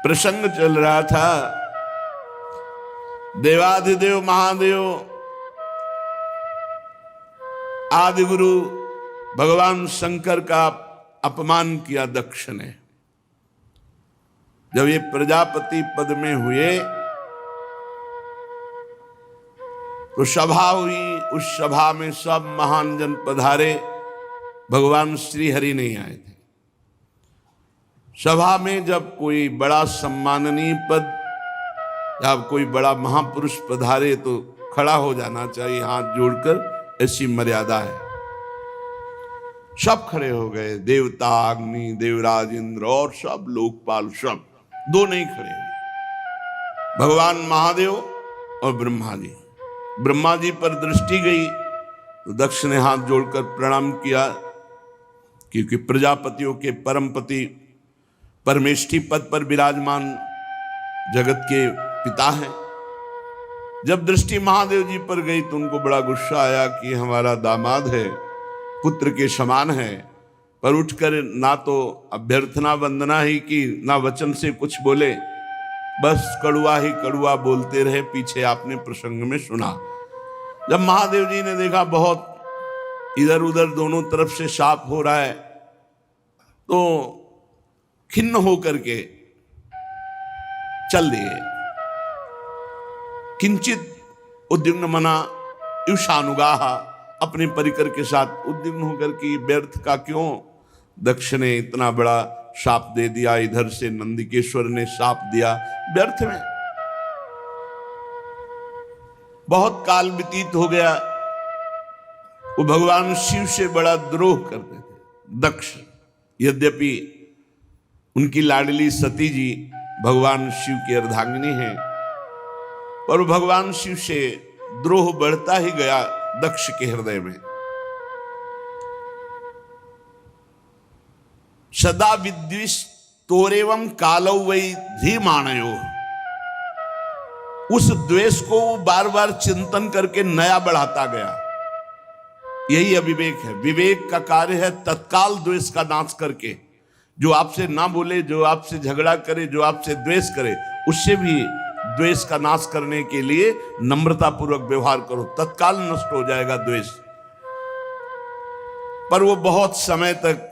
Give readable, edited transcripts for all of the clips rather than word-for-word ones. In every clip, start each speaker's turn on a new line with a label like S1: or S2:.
S1: प्रसंग चल रहा था। देवाधिदेव महादेव आदि गुरु भगवान शंकर का अपमान किया दक्ष ने। जब ये प्रजापति पद में हुए तो सभा हुई, उस सभा में सब महान जन पधारे, भगवान श्री हरि नहीं आए थे। सभा में जब कोई बड़ा सम्माननीय पद या कोई बड़ा महापुरुष पधारे तो खड़ा हो जाना चाहिए, हाथ जोड़कर, ऐसी मर्यादा है। सब खड़े हो गए, देवता, अग्नि, देवराज इंद्र और सब लोकपाल, सब। दो नहीं खड़े हुए, भगवान महादेव और ब्रह्मा जी। ब्रह्मा जी पर दृष्टि गई तो दक्ष ने हाथ जोड़कर प्रणाम किया, क्योंकि प्रजापतियों के परमपति परमेष्ठी पद पर विराजमान जगत के पिता हैं। जब दृष्टि महादेव जी पर गई तो उनको बड़ा गुस्सा आया कि हमारा दामाद है, पुत्र के समान है, पर उठकर ना तो अभ्यर्थना वंदना ही की, ना वचन से कुछ बोले, बस कड़ुआ ही कड़ुआ बोलते रहे। पीछे आपने प्रसंग में सुना। जब महादेव जी ने देखा बहुत इधर उधर दोनों तरफ से शाप हो रहा है, तो खिन्न होकर के चल दिए। किंचित उद्विग्न मना युषानुगाह, अपने परिकर के साथ उद्विग्न होकर कि व्यर्थ का क्यों दक्ष ने इतना बड़ा शाप दे दिया, इधर से नंदिकेश्वर ने शाप दिया, व्यर्थ में। बहुत काल व्यतीत हो गया। वो भगवान शिव से बड़ा द्रोह करते थे दक्ष। यद्यपि उनकी लाडली सती जी भगवान शिव की अर्धांगिनी हैं, पर वो भगवान शिव से द्रोह बढ़ता ही गया दक्ष के हृदय में। सदा विद्विष तोरेवम कालौ वै धीमानयो। उस द्वेष को बार बार चिंतन करके नया बढ़ाता गया। यही अविवेक है। विवेक का कार्य है तत्काल द्वेष का नाश करके, जो आपसे ना बोले, जो आपसे झगड़ा करे, जो आपसे द्वेष करे, उससे भी द्वेष का नाश करने के लिए नम्रता पूर्वक व्यवहार करो, तत्काल नष्ट हो जाएगा द्वेष। पर वो बहुत समय तक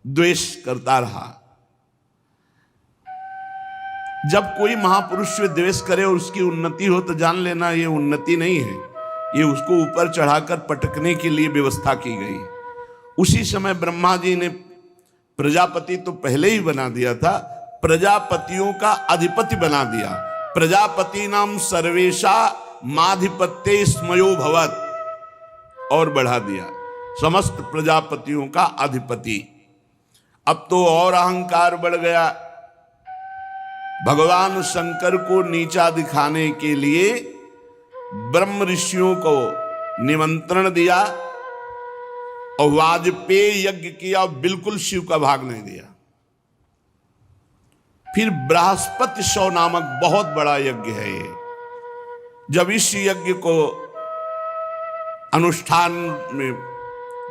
S1: द्वेष करता रहा। जब कोई महापुरुष से द्वेष करे और उसकी उन्नति हो तो जान लेना ये उन्नति नहीं है, ये उसको ऊपर चढ़ाकर पटकने के लिए व्यवस्था की गई। उसी समय ब्रह्मा जी ने प्रजापति तो पहले ही बना दिया था, प्रजापतियों का अधिपति बना दिया। प्रजापति नाम सर्वेशा माधिपत्य स्मयो भवत, और बढ़ा दिया, समस्त प्रजापतियों का अधिपति। अब तो और अहंकार बढ़ गया। भगवान शंकर को नीचा दिखाने के लिए ब्रह्म ऋषियों को निमंत्रण दिया और वाजपेय यज्ञ किया, बिल्कुल शिव का भाग नहीं दिया। फिर बृहस्पति सौ नामक बहुत बड़ा यज्ञ है ये। जब इस यज्ञ को अनुष्ठान में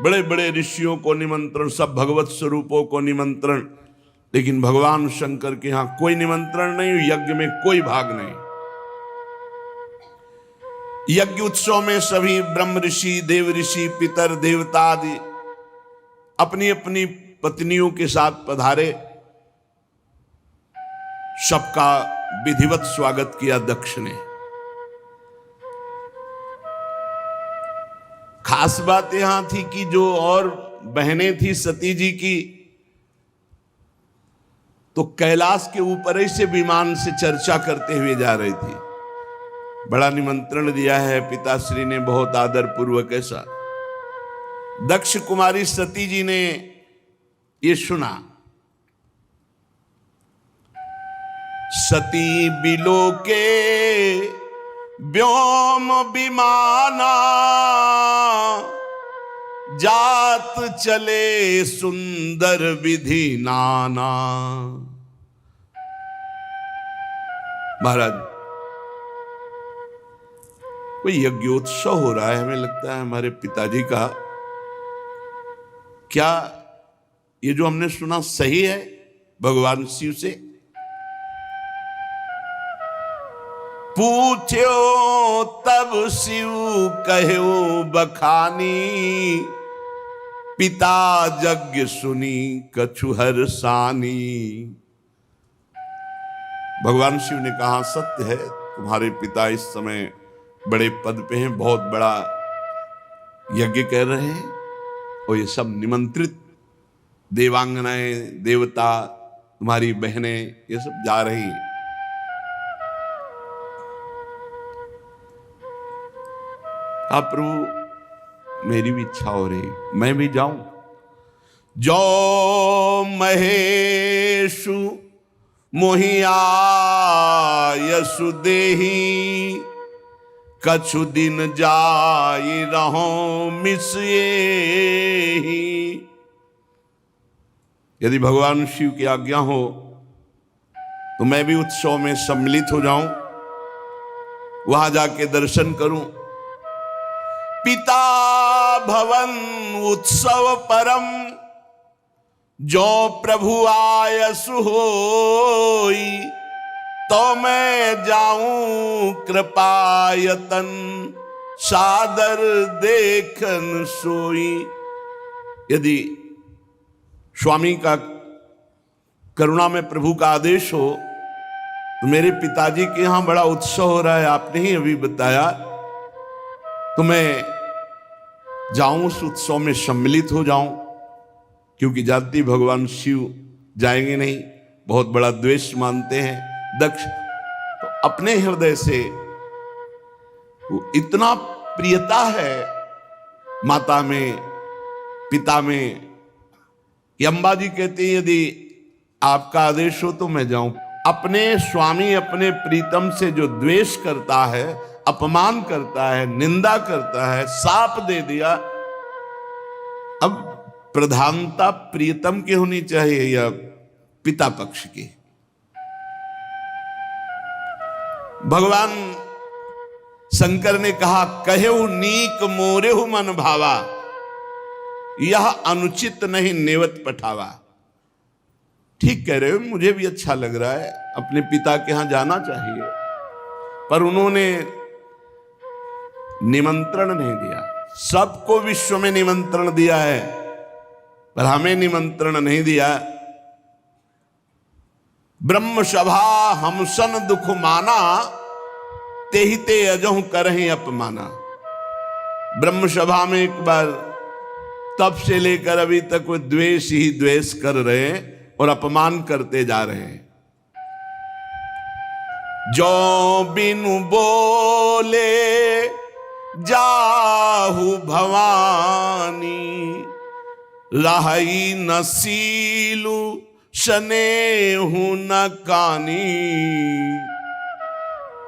S1: बड़े बड़े ऋषियों को निमंत्रण, सब भगवत स्वरूपों को निमंत्रण, लेकिन भगवान शंकर के यहां कोई निमंत्रण नहीं, यज्ञ में कोई भाग नहीं। यज्ञ उत्सव में सभी ब्रह्म ऋषि, देव ऋषि, पितर, देवता आदि अपनी अपनी पत्नियों के साथ पधारे। सबका विधिवत स्वागत किया दक्ष ने। खास बात यहां थी कि जो और बहनें थी सती जी की, तो कैलाश के ऊपर ही से विमान से चर्चा करते हुए जा रही थी। बड़ा निमंत्रण दिया है पिताश्री ने, बहुत आदर पूर्वक। ऐसा दक्ष कुमारी सती जी ने ये सुना। सती बिलोके व्योम विमाना, जात चले सुंदर विधि नाना। महाराज, कोई यज्ञोत्सव हो रहा है, हमें लगता है हमारे पिताजी का। क्या ये जो हमने सुना सही है भगवान शिव से? पूछ्यो तब शिव कहो बखानी, पिता यज्ञ सुनी कछु हर्षानी। भगवान शिव ने कहा सत्य है, तुम्हारे पिता इस समय बड़े पद पे हैं, बहुत बड़ा यज्ञ कर रहे हैं, और ये सब निमंत्रित देवांगनाएं, देवता, तुम्हारी बहनें, ये सब जा रही हैं। आप प्रभु मेरी भी इच्छा हो रही, मैं भी जाऊं। जो महेशु मोहिया यसु देही, कछु दिन जाई रहो मिसिए। यदि भगवान शिव की आज्ञा हो तो मैं भी उत्सव में सम्मिलित हो जाऊं, वहां जाके दर्शन करूं। पिता भवन उत्सव परम, जो प्रभु आयसु होई, तो मैं जाऊं कृपायतन, सादर देखन सोई। यदि स्वामी का करुणा में प्रभु का आदेश हो तो मेरे पिताजी के यहां बड़ा उत्सव हो रहा है, आपने ही अभी बताया, तो मैं जाऊं, उस उत्सव में सम्मिलित हो जाऊं। क्योंकि जानती भगवान शिव जाएंगे नहीं, बहुत बड़ा द्वेष मानते हैं दक्ष। तो अपने हृदय से वो इतना प्रियता है माता में, पिता में, कि अम्बा जी कहती है यदि आपका आदेश हो तो मैं जाऊं। अपने स्वामी, अपने प्रीतम से जो द्वेष करता है, अपमान करता है, निंदा करता है, शाप दे दिया, अब प्रधानता प्रियतम की होनी चाहिए या पिता पक्ष की? भगवान शंकर ने कहा कहेहु नीक मोरेहु मन भावा, यह अनुचित नहीं नेवत पठावा। ठीक कह रहे हो, मुझे भी अच्छा लग रहा है, अपने पिता के यहां जाना चाहिए, पर उन्होंने निमंत्रण नहीं दिया। सबको विश्व में निमंत्रण दिया है, पर हमें निमंत्रण नहीं दिया। ब्रह्म सभा हमसन दुख माना, तेहि ते अजहु करहि अपमाना। ब्रह्म सभा में एक बार तब से लेकर अभी तक वो द्वेष ही द्वेष कर रहे हैं और अपमान करते जा रहे हैं। जो बिनु बोले जाहु भवानी, रही न सीलु स्नेहु न कानी।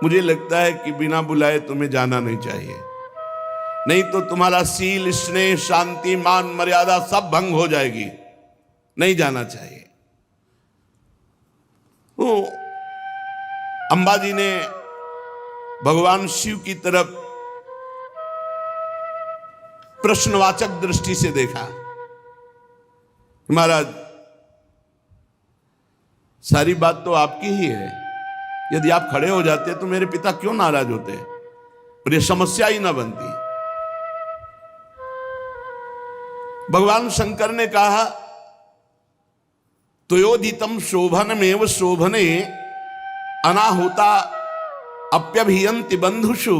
S1: मुझे लगता है कि बिना बुलाए तुम्हें जाना नहीं चाहिए, नहीं तो तुम्हारा सील, स्नेह, शांति, मान, मर्यादा सब भंग हो जाएगी। नहीं जाना चाहिए। तो अंबाजी ने भगवान शिव की तरफ प्रश्नवाचक दृष्टि से देखा। महाराज, सारी बात तो आपकी ही है, यदि आप खड़े हो जाते तो मेरे पिता क्यों नाराज होते और ये समस्या ही ना बनती। भगवान शंकर ने कहा त्वयोदितम शोभनमेव शोभने, अनाहुता अप्यभियंति बंधुषु।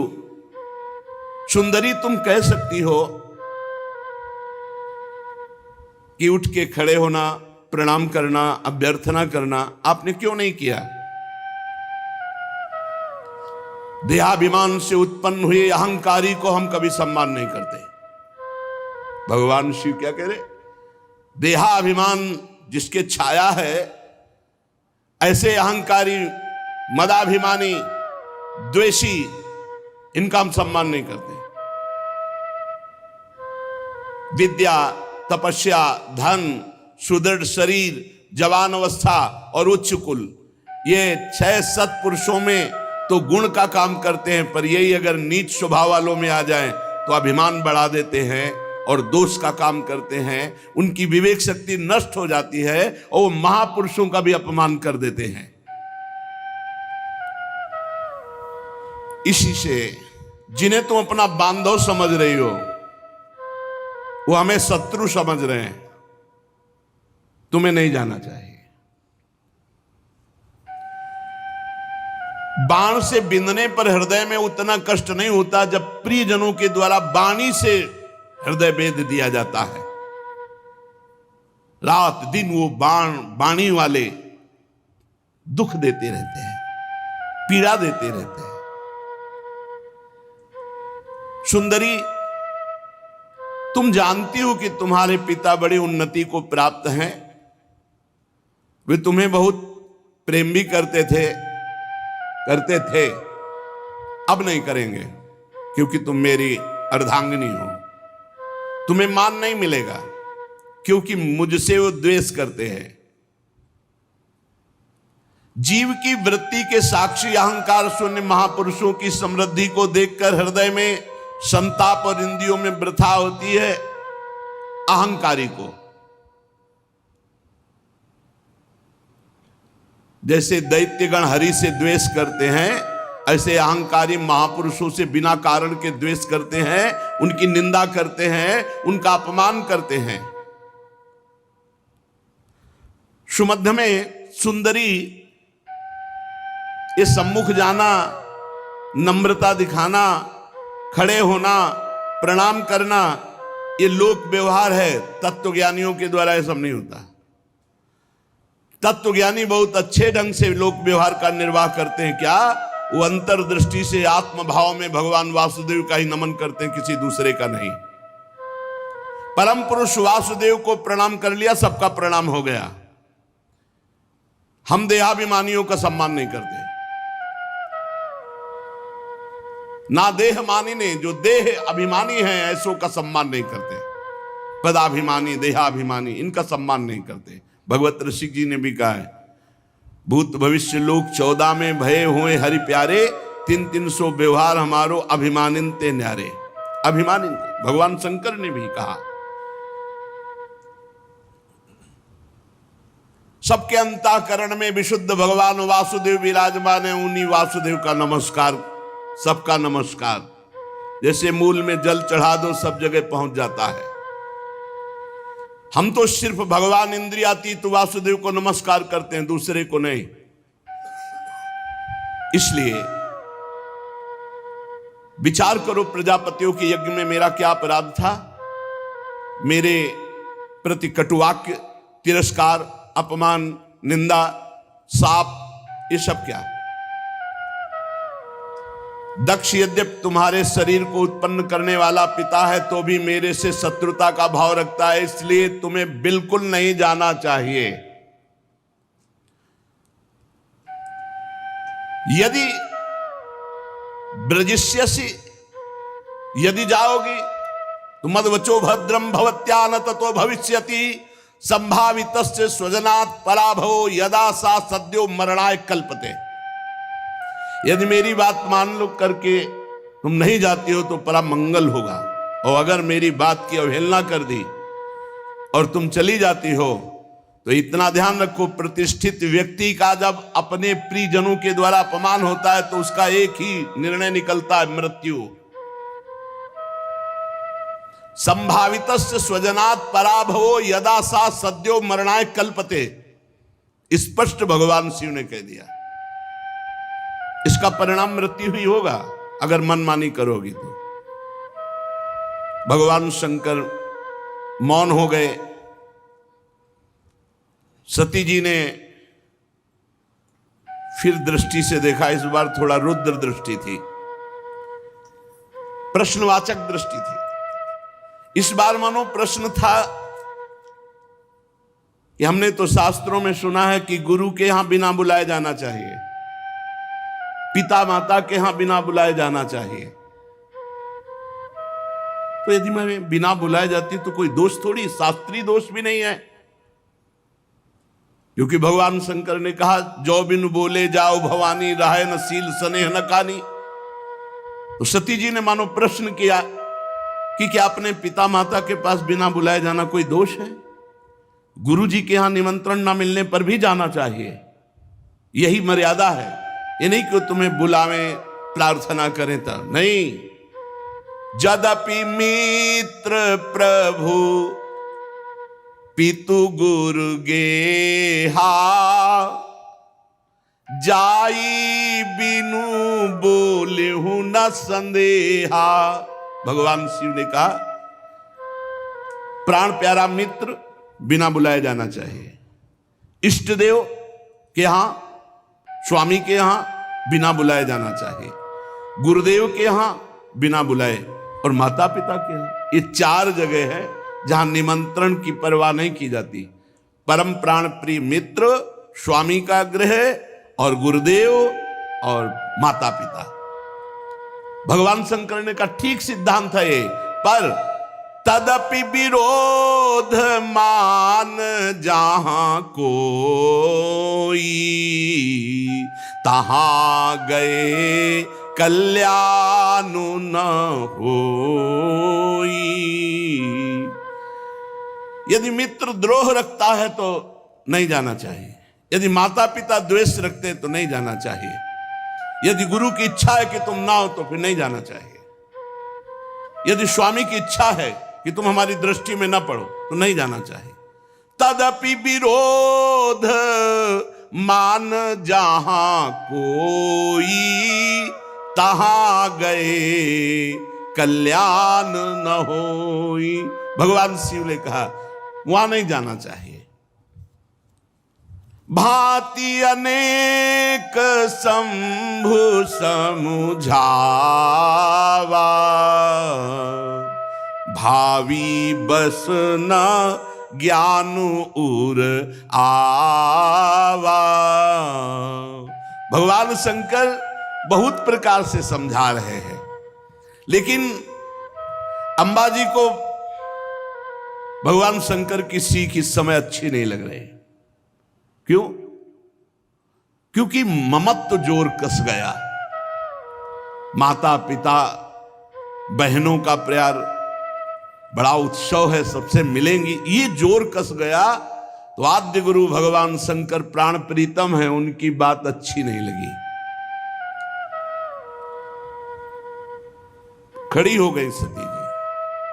S1: सुंदरी, तुम कह सकती हो कि उठ के खड़े होना, प्रणाम करना, अभ्यर्थना करना, आपने क्यों नहीं किया? देहाभिमान से उत्पन्न हुए अहंकारी को हम कभी सम्मान नहीं करते। भगवान शिव क्या कह रहे? देहाभिमान जिसके छाया है, ऐसे अहंकारी, मदाभिमानी, द्वेषी, इनका हम सम्मान नहीं करते। विद्या, तपस्या, धन, सुदृढ़ शरीर, जवान अवस्था और उच्च कुल, ये 6 सत्पुरुषों में तो गुण का काम करते हैं, पर यही अगर नीच स्वभाव वालों में आ जाएं तो अभिमान बढ़ा देते हैं और दोष का काम करते हैं। उनकी विवेक शक्ति नष्ट हो जाती है और वो महापुरुषों का भी अपमान कर देते हैं। इसी से जिन्हें तुम अपना बांधव समझ रही हो वो हमें शत्रु समझ रहे हैं। तुम्हें नहीं जाना चाहिए। बाण से बिंदने पर हृदय में उतना कष्ट नहीं होता जब प्रियजनों के द्वारा बाणी से हृदय भेद दिया जाता है। रात दिन वो बाणी वाले दुख देते रहते हैं, पीड़ा देते रहते हैं। सुंदरी, तुम जानती हो कि तुम्हारे पिता बड़ी उन्नति को प्राप्त हैं। वे तुम्हें बहुत प्रेम भी करते थे, अब नहीं करेंगे क्योंकि तुम मेरी अर्धांगिनी हो। तुम्हें मान नहीं मिलेगा क्योंकि मुझसे वो द्वेष करते हैं। जीव की वृत्ति के साक्षी अहंकार शून्य महापुरुषों की समृद्धि को देखकर हृदय में संताप और इंद्रियों में वृथा होती है। अहंकारी को जैसे दैत्यगण हरि से द्वेष करते हैं, ऐसे अहंकारी महापुरुषों से बिना कारण के द्वेष करते हैं, उनकी निंदा करते हैं, उनका अपमान करते हैं। सुमध्य में सुंदरी ये सम्मुख जाना, नम्रता दिखाना, खड़े होना, प्रणाम करना, ये लोक व्यवहार है। तत्वज्ञानियों के द्वारा ये सब नहीं होता। तत्वज्ञानी बहुत अच्छे ढंग से लोक व्यवहार का निर्वाह करते हैं। क्या वो अंतर्दृष्टि से आत्मभाव में भगवान वासुदेव का ही नमन करते हैं, किसी दूसरे का नहीं। परम पुरुष वासुदेव को प्रणाम कर लिया, सबका प्रणाम हो गया। हम देहाभिमानियों का सम्मान नहीं करते। ना देहमानी ने, जो देह अभिमानी हैं ऐसों का सम्मान नहीं करते। पदाभिमानी, देहाभिमानी, इनका सम्मान नहीं करते। भगवत ऋषि जी ने भी कहा है, भूत भविष्य लोक 14 में भय हुए हरि प्यारे, 300 व्यवहार हमारो अभिमानिन ते न्यारे। अभिमानिन, भगवान शंकर ने भी कहा। सबके अंतःकरण में विशुद्ध भगवान वासुदेव विराजमान है। उन्हीं वासुदेव का नमस्कार, सबका नमस्कार। जैसे मूल में जल चढ़ा दो, सब जगह पहुंच जाता है। हम तो सिर्फ भगवान इंद्रियातीत वासुदेव को नमस्कार करते हैं, दूसरे को नहीं। इसलिए विचार करो, प्रजापतियों के यज्ञ में मेरा क्या अपराध था? मेरे प्रति कटुवाक्य, तिरस्कार, अपमान, निंदा, शाप, ये सब क्या? दक्ष यद्यपि तुम्हारे शरीर को उत्पन्न करने वाला पिता है तो भी मेरे से शत्रुता का भाव रखता है, इसलिए तुम्हें बिल्कुल नहीं जाना चाहिए। यदि ब्रजिष्यसि, यदि जाओगी तो मद्वचो भद्रम भवत्या न ततो भविष्यति संभावितस्य स्वजनात् पराभवो यदा सा सद्यो मरणाय कल्पते। यदि मेरी बात मान लो करके तुम नहीं जाती हो तो परम मंगल होगा, और अगर मेरी बात की अवहेलना कर दी और तुम चली जाती हो तो इतना ध्यान रखो, प्रतिष्ठित व्यक्ति का जब अपने प्रियजनों के द्वारा अपमान होता है तो उसका एक ही निर्णय निकलता है, मृत्यु। संभावितस्य स्वजनात् पराभवो यदा सा सद्यो मरणाय कल्पते। स्पष्ट भगवान शिव ने कह दिया, इसका परिणाम मृत्यु ही होगा अगर मनमानी करोगी तो। भगवान शंकर मौन हो गए। सती जी ने फिर दृष्टि से देखा, इस बार थोड़ा रुद्र दृष्टि थी, प्रश्नवाचक दृष्टि थी। इस बार मानो प्रश्न था कि हमने तो शास्त्रों में सुना है कि गुरु के यहां बिना बुलाए जाना चाहिए, पिता माता के यहां बिना बुलाए जाना चाहिए। तो यदि मैं बिना बुलाए जाती तो कोई दोष थोड़ी, शास्त्रीय दोष भी नहीं है, क्योंकि भगवान शंकर ने कहा जो बिन बोले जाओ भवानी, रहे न सील स्नेह न कानी। तो सती जी ने मानो प्रश्न किया कि क्या अपने पिता माता के पास बिना बुलाए जाना कोई दोष है? गुरु जी के यहां निमंत्रण ना मिलने पर भी जाना चाहिए, यही मर्यादा है। ये नहीं कि तुम्हें बुलावें, प्रार्थना करें तो नहीं। यद्यपि मित्र प्रभु पितु गुरु गेहा, जाई बिनु बोले हूं न संदेहा। भगवान शिव ने कहा प्राण प्यारा मित्र बिना बुलाए जाना चाहिए, इष्ट देव के यहां, स्वामी के यहां बिना बुलाए जाना चाहिए, गुरुदेव के यहां बिना बुलाए, और माता पिता के यहां। ये 4 जगह है जहां निमंत्रण की परवाह नहीं की जाती। परम प्राण प्रिय मित्र, स्वामी का गृह और गुरुदेव और माता पिता। भगवान शंकर ने कहा ठीक सिद्धांत है ये, पर तदपि विरोध मान जहां कोई, तहां गए कल्याण न होई। यदि मित्र द्रोह रखता है तो नहीं जाना चाहिए, यदि माता पिता द्वेष रखते हैं तो नहीं जाना चाहिए, यदि गुरु की इच्छा है कि तुम ना हो तो फिर नहीं जाना चाहिए, यदि स्वामी की इच्छा है कि तुम हमारी दृष्टि में ना पड़ो तो नहीं जाना चाहिए। तदपि विरोध मान जहां कोई, तहां गए कल्याण न होई। भगवान शिव ने कहा वहां नहीं जाना चाहिए। भांति अनेक शंभु समुझावा, भावी बस न ज्ञान उर आवा। भगवान शंकर बहुत प्रकार से समझा रहे हैं, लेकिन अंबा जी को भगवान शंकर की सीख इस समय अच्छी नहीं लग रही। क्यों? क्योंकि ममत्व जोर कस गया। माता पिता बहनों का प्यार, बड़ा उत्सव है, सबसे मिलेंगी, ये जोर कस गया तो आद्य गुरु भगवान शंकर प्राण प्रीतम है, उनकी बात अच्छी नहीं लगी, खड़ी हो गई सती जी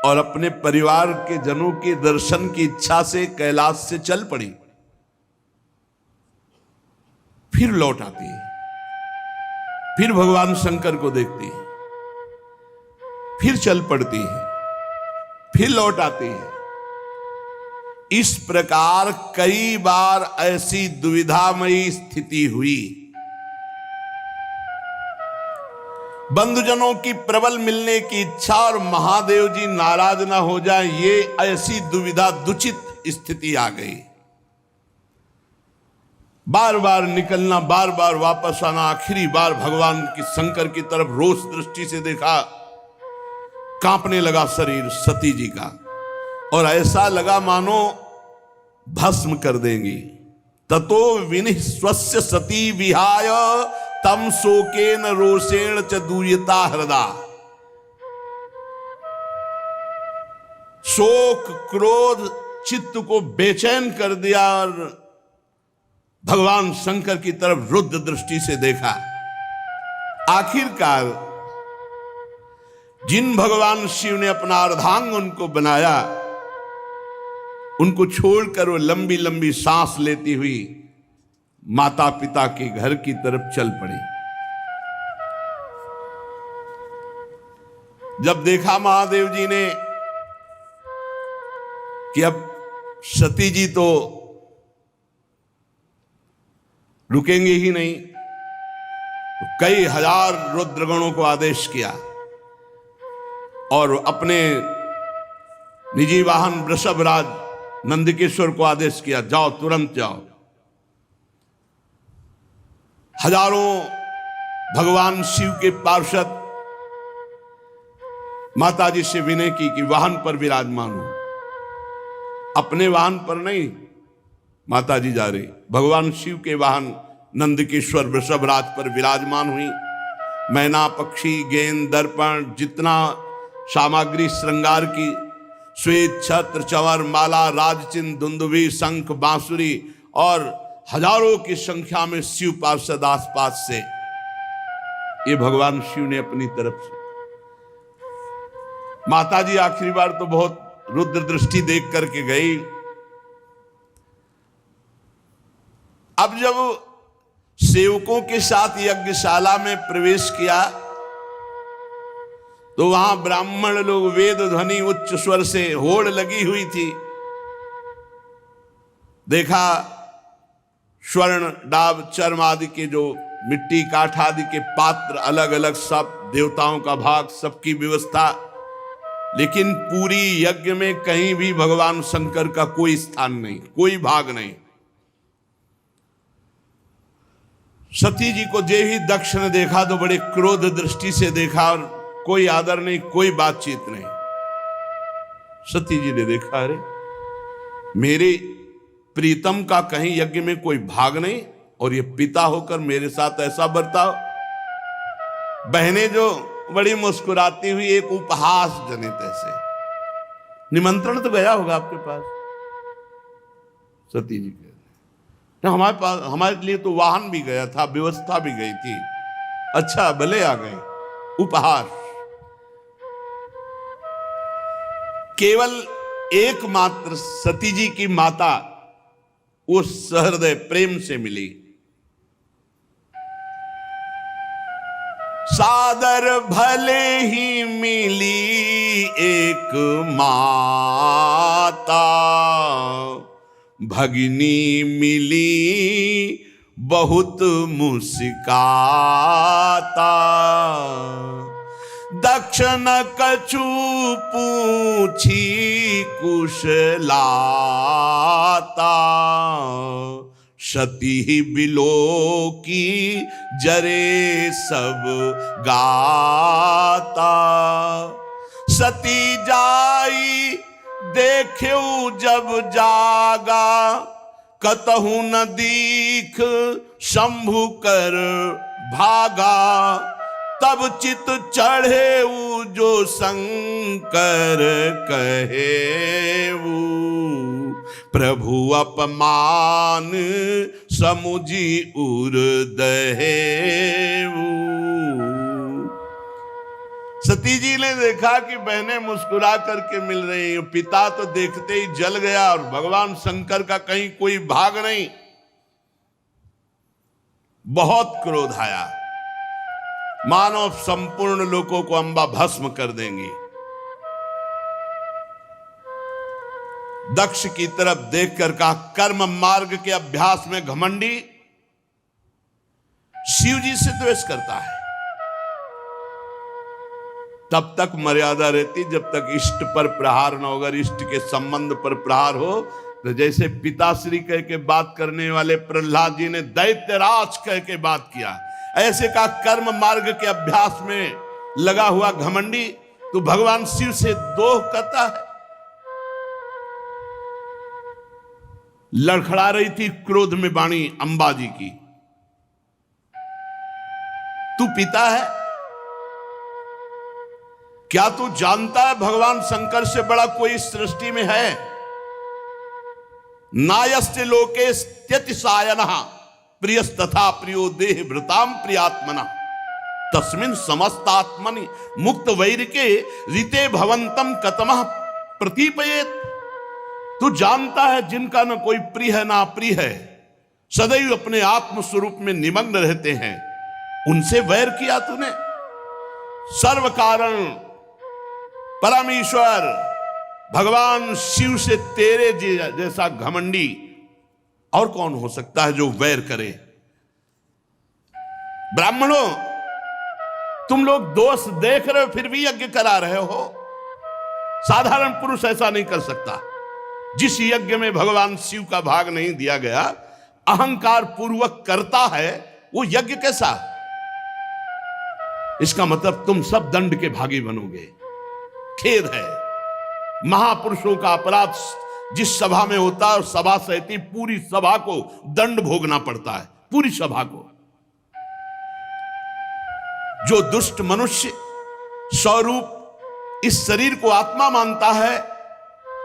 S1: और अपने परिवार के जनों के दर्शन की इच्छा से कैलाश से चल पड़ी। फिर लौट आती है, फिर भगवान शंकर को देखती है, फिर चल पड़ती है, फिर लौट आती है। इस प्रकार कई बार ऐसी दुविधामयी स्थिति हुई। बंधुजनों की प्रबल मिलने की इच्छा और महादेव जी नाराज ना हो जाए, ये ऐसी दुविधा दुचित स्थिति आ गई। बार बार निकलना, बार बार वापस आना, आखिरी बार भगवान की शंकर की तरफ रोष दृष्टि से देखा, कांपने लगा शरीर सती जी का, और ऐसा लगा मानो भस्म कर देंगी। ततो विनिः स्वस्य सती विहाय तम शोकेन रोषेण च दूयता हृदा। शोक क्रोध चित्त को बेचैन कर दिया और भगवान शंकर की तरफ रुद्र दृष्टि से देखा। आखिरकार जिन भगवान शिव ने अपना अर्धांग उनको बनाया, उनको छोड़कर वो लंबी लंबी सांस लेती हुई माता पिता के घर की तरफ चल पड़ी। जब देखा महादेव जी ने कि अब सती जी तो रुकेंगे ही नहीं, तो कई हजार रुद्रगणों को आदेश किया और अपने निजी वाहन वृषभराज नंदकेश्वर को आदेश किया, जाओ तुरंत जाओ। हजारों भगवान शिव के पार्षद माता जी से विनय की कि वाहन पर विराजमान हो। अपने वाहन पर नहीं माता जी जा रही, भगवान शिव के वाहन नंदकेश्वर वृषभराज पर विराजमान हुई। मैना पक्षी गेंद दर्पण जितना सामग्री श्रृंगार की, श्वेत छत्र चंवर माला राजचिन्ह दुंदुभी शंख बांसुरी और हजारों की संख्या में शिव पार्षद आसपास से ये भगवान शिव ने अपनी तरफ से। माता जी आखिरी बार तो बहुत रुद्र दृष्टि देख करके गई। अब जब सेवकों के साथ यज्ञशाला में प्रवेश किया तो वहां ब्राह्मण लोग वेद ध्वनि उच्च स्वर से होड़ लगी हुई थी। देखा स्वर्ण डाब चर्म आदि के जो मिट्टी काठ आदि के पात्र अलग अलग, सब देवताओं का भाग, सबकी व्यवस्था, लेकिन पूरी यज्ञ में कहीं भी भगवान शंकर का कोई स्थान नहीं, कोई भाग नहीं। सती जी को जे ही दक्ष ने देखा तो बड़े क्रोध दृष्टि से देखा और कोई आदर नहीं, कोई बातचीत नहीं। सती जी ने देखा, अरे मेरे प्रीतम का कहीं यज्ञ में कोई भाग नहीं और ये पिता होकर मेरे साथ ऐसा बर्ताव। बहनें जो बड़ी मुस्कुराती हुई एक उपहास जनित ऐसे, निमंत्रण तो गया होगा आपके पास? सती जी कह रहे हमारे पास, हमारे लिए तो वाहन भी गया था, व्यवस्था भी गई थी। अच्छा भले आ गए, उपहास। केवल एकमात्र सती जी की माता उस सहृदय प्रेम से मिली। सादर भले ही मिली एक माता, भगिनी मिली बहुत मुस्काता। दक्षिण कछु पूछी कुशलाता, सती बिलो की जरे सब गाता। सती जाई देख्यो जब जागा, कतहु न दीख शंभु कर भागा। तब चित चढ़े जो शंकर कहेऊ, प्रभु अपमान समुझी उर्दहेऊ। सती जी ने देखा कि बहनें मुस्कुरा करके मिल रही हैं, पिता तो देखते ही जल गया और भगवान शंकर का कहीं कोई भाग नहीं। बहुत क्रोध आया, मानो संपूर्ण लोकों को अंबा भस्म कर देंगी। दक्ष की तरफ देखकर कहा, कर्म मार्ग के अभ्यास में घमंडी शिव जी से द्वेष करता है। तब तक मर्यादा रहती जब तक इष्ट पर प्रहार न हो। अगर इष्ट के संबंध पर प्रहार हो तो जैसे पिताश्री कह के बात करने वाले प्रहलाद जी ने दैत्यराज कह के बात किया, ऐसे का कर्म मार्ग के अभ्यास में लगा हुआ घमंडी तो भगवान शिव से दोह करता है। लड़खड़ा रही थी क्रोध में वाणी अंबा जी की, तू पिता है क्या? तू जानता है भगवान शंकर से बड़ा कोई सृष्टि में है? नायस्ते लोके त्यतिसायनः प्रियस्तथा प्रियो देह भृताम प्रियात्मना, तस्मिन् समस्तात्मनि मुक्त वैरिके रीते भवंतम कतमः प्रतीपयेत। तू जानता है जिनका न कोई प्रिय है ना प्रिय है, सदैव अपने आत्म स्वरूप में निमग्न रहते हैं, उनसे वैर किया तूने। सर्व कारण परमेश्वर भगवान शिव से तेरे जैसा घमंडी और कौन हो सकता है जो वैर करे? ब्राह्मणों, तुम लोग दोष देख रहे हो फिर भी यज्ञ करा रहे हो। साधारण पुरुष ऐसा नहीं कर सकता। जिस यज्ञ में भगवान शिव का भाग नहीं दिया गया, अहंकार पूर्वक करता है, वो यज्ञ कैसा? इसका मतलब तुम सब दंड के भागी बनोगे। खेद है, महापुरुषों का अपराध जिस सभा में होता है, सभा सहती पूरी सभा को दंड भोगना पड़ता है, पूरी सभा को। जो दुष्ट मनुष्य स्वरूप इस शरीर को आत्मा मानता है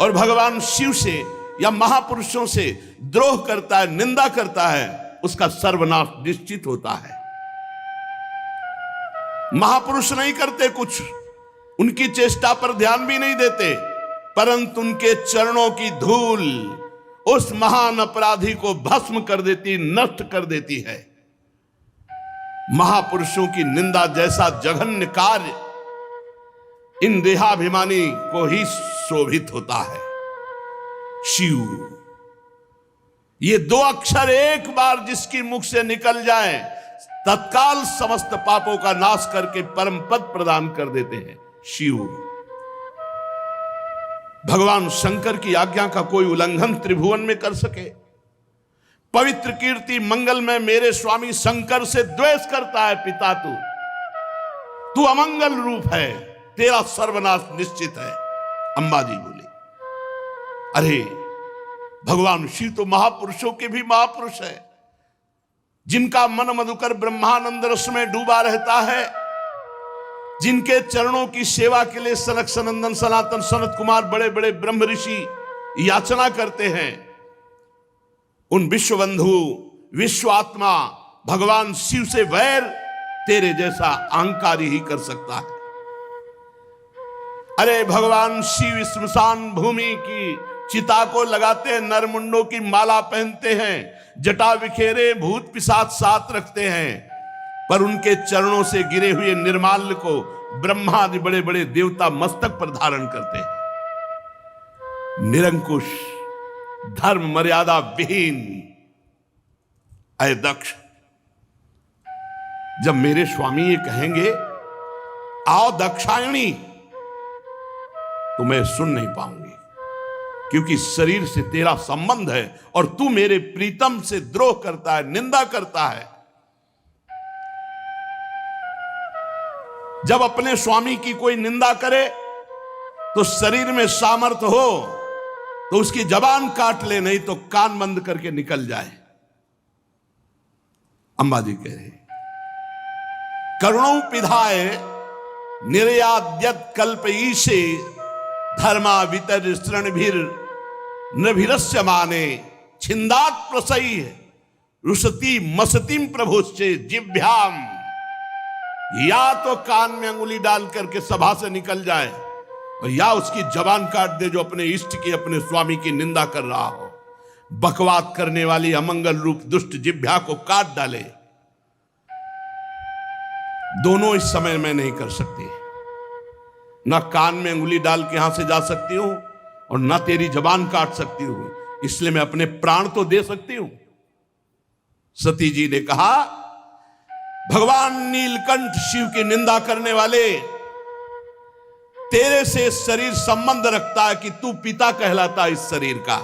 S1: और भगवान शिव से या महापुरुषों से द्रोह करता है, निंदा करता है, उसका सर्वनाश निश्चित होता है। महापुरुष नहीं करते कुछ, उनकी चेष्टा पर ध्यान भी नहीं देते, परंतु उनके चरणों की धूल उस महान अपराधी को भस्म कर देती, नष्ट कर देती है। महापुरुषों की निंदा जैसा जघन्य कार्य इन देहाभिमानी को ही शोभित होता है। शिव, ये दो अक्षर एक बार जिसकी मुख से निकल जाए तत्काल समस्त पापों का नाश करके परम पद प्रदान कर देते हैं। शिव, भगवान शंकर की आज्ञा का कोई उल्लंघन त्रिभुवन में कर सके? पवित्र कीर्ति मंगल में मेरे स्वामी शंकर से द्वेष करता है पिता, तू अमंगल रूप है, तेरा सर्वनाश निश्चित है। अंबा जी बोली, अरे भगवान शिव तो महापुरुषों के भी महापुरुष है, जिनका मन मधुकर ब्रह्मानंद रस में डूबा रहता है, जिनके चरणों की सेवा के लिए सनक सनंदन सनातन सनत कुमार बड़े बड़े ब्रह्म ऋषि याचना करते हैं। उन विश्वबंधु विश्व आत्मा भगवान शिव से वैर तेरे जैसा अहंकारी ही कर सकता है। अरे भगवान शिव स्मशान भूमि की चिता को लगाते हैं, नरमुंडों की माला पहनते हैं, जटा बिखेरे भूत पिशाच साथ रखते हैं, पर उनके चरणों से गिरे हुए निर्माल्य को ब्रह्मा आदि बड़े बड़े देवता मस्तक पर धारण करते हैं। निरंकुश, धर्म मर्यादा विहीन अय दक्ष, जब मेरे स्वामी ये कहेंगे आओ दक्षायणी, तो मैं सुन नहीं पाऊंगी, क्योंकि शरीर से तेरा संबंध है और तू मेरे प्रीतम से द्रोह करता है, निंदा करता है। जब अपने स्वामी की कोई निंदा करे तो शरीर में सामर्थ्य हो तो उसकी जबान काट ले, नहीं तो कान बंद करके निकल जाए। अंबा जी कह रहे, करुणों पिधाए निर्याद्यत कल्प ईशे धर्मा वितर श्रणभिर नभिरस्य माने छिंदात प्रसई रुसती मसतीम प्रभुश्चे जिभ्याम। या तो कान में अंगुली डाल करके सभा से निकल जाए और या उसकी जबान काट दे जो अपने इष्ट की, अपने स्वामी की निंदा कर रहा हो। बकवाद करने वाली अमंगल रूप दुष्ट जिह्वा को काट डाले। दोनों इस समय में नहीं कर सकती, ना कान में अंगुली डाल के यहां से जा सकती हूं और ना तेरी जबान काट सकती हूं, इसलिए मैं अपने प्राण तो दे सकती हूं। सती जी ने कहा, भगवान नीलकंठ शिव की निंदा करने वाले, तेरे से शरीर संबंध रखता है कि तू पिता कहलाता है इस शरीर का।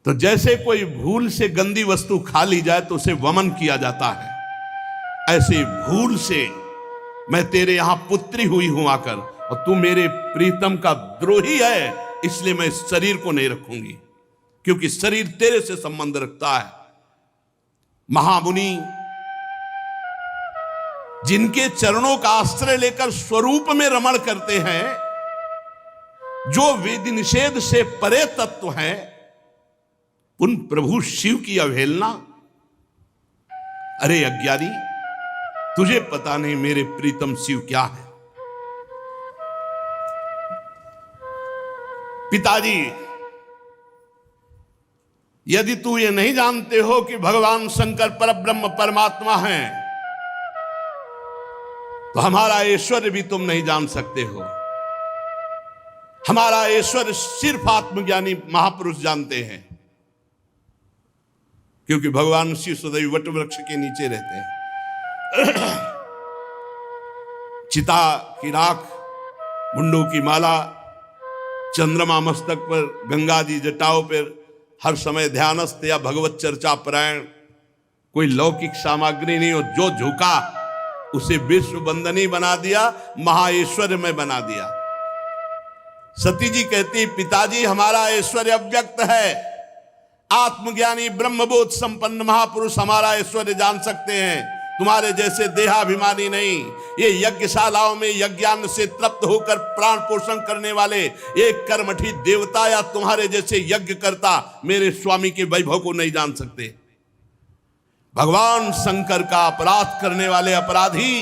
S1: तो जैसे कोई भूल से गंदी वस्तु खा ली जाए तो उसे वमन किया जाता है, ऐसे भूल से मैं तेरे यहां पुत्री हुई हूं आकर, और तू मेरे प्रीतम का द्रोही है, इसलिए मैं इस शरीर को नहीं रखूंगी, क्योंकि शरीर तेरे से संबंध रखता है। महामुनि जिनके चरणों का आश्रय लेकर स्वरूप में रमण करते हैं, जो वेद निषेध से परे तत्व हैं, उन प्रभु शिव की अवहेलना। अरे अज्ञानी, तुझे पता नहीं मेरे प्रीतम शिव क्या है। पिताजी, यदि तू ये नहीं जानते हो कि भगवान शंकर परब्रह्म परमात्मा हैं, तो हमारा ऐश्वर्य भी तुम नहीं जान सकते हो। हमारा ऐश्वर्य सिर्फ आत्मज्ञानी महापुरुष जानते हैं, क्योंकि भगवान शिव सदैव वट वृक्ष के नीचे रहते हैं। चिता की राख, मुंडों की माला, चंद्रमा मस्तक पर, गंगा जी जटाओं पर, हर समय ध्यानस्थ या भगवत चर्चा परायण, कोई लौकिक सामग्री नहीं, और जो झुका उसे विश्व बंदनी बना दिया, महाऐश्वर्य में बना दिया। सती जी कहती, पिताजी हमारा ऐश्वर्य अव्यक्त है, आत्मज्ञानी ब्रह्मबोध संपन्न महापुरुष हमारा ऐश्वर्य जान सकते हैं, तुम्हारे जैसे देहाभिमानी नहीं। ये यज्ञशालाओं में यज्ञान से तृप्त होकर प्राण पोषण करने वाले एक कर्मठी देवता या तुम्हारे जैसे यज्ञ करता मेरे स्वामी के वैभव को नहीं जान सकते। भगवान शंकर का अपराध करने वाले अपराधी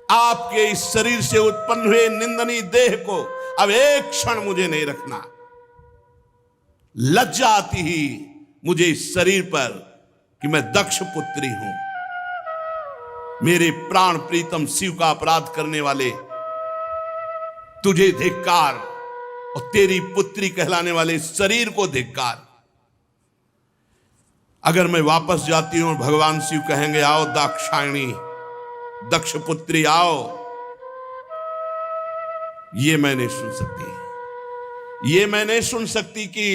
S1: आपके इस शरीर से उत्पन्न हुए निंदनीय देह को अब एक क्षण मुझे नहीं रखना। लज्जा आती ही मुझे इस शरीर पर कि मैं दक्ष पुत्री हूं। मेरे प्राण प्रीतम शिव का अपराध करने वाले, तुझे धिक्कार, और तेरी पुत्री कहलाने वाले शरीर को धिक्कार। अगर मैं वापस जाती हूं, भगवान शिव कहेंगे आओ दाक्षायणी, दक्ष पुत्री आओ, ये मैं नहीं सुन सकती। ये मैं नहीं सुन सकती कि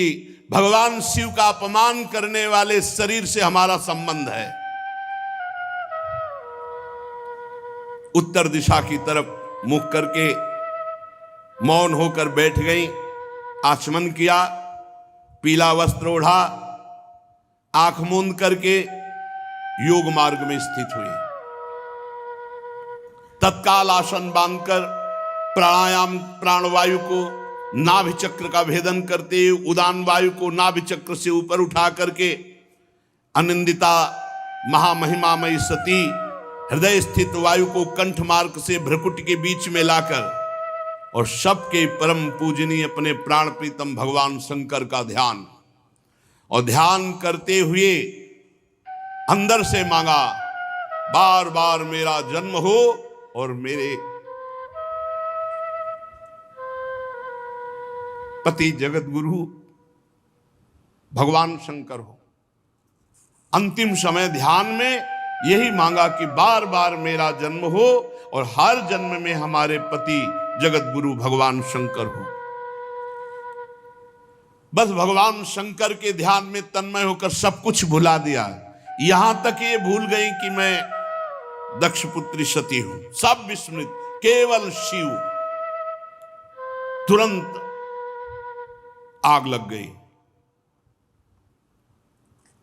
S1: भगवान शिव का अपमान करने वाले शरीर से हमारा संबंध है। उत्तर दिशा की तरफ मुख करके मौन होकर बैठ गई, आचमन किया, पीला वस्त्र ओढ़ा, आंख मूंद करके योग मार्ग में स्थित हुई। तत्काल आसन बांधकर प्राणायाम, प्राणवायु को नाभि चक्र का भेदन करते, उदान वायु को नाभि चक्र से ऊपर उठा करके अनिंदिता महामहिमामयी सती हृदय स्थित वायु को कंठ मार्ग से भ्रकुट के बीच में लाकर और सबके परम पूजनीय अपने प्राण प्रीतम भगवान शंकर का ध्यान, और ध्यान करते हुए अंदर से मांगा, बार बार मेरा जन्म हो और मेरे पति जगत गुरु भगवान शंकर हो। अंतिम समय ध्यान में यही मांगा कि बार बार मेरा जन्म हो और हर जन्म में हमारे पति जगत गुरु भगवान शंकर हो। बस भगवान शंकर के ध्यान में तन्मय होकर सब कुछ भुला दिया। यहां तक ये भूल गई कि मैं दक्ष पुत्री सती हूं, सब विस्मृत, केवल शिव। तुरंत आग लग गई,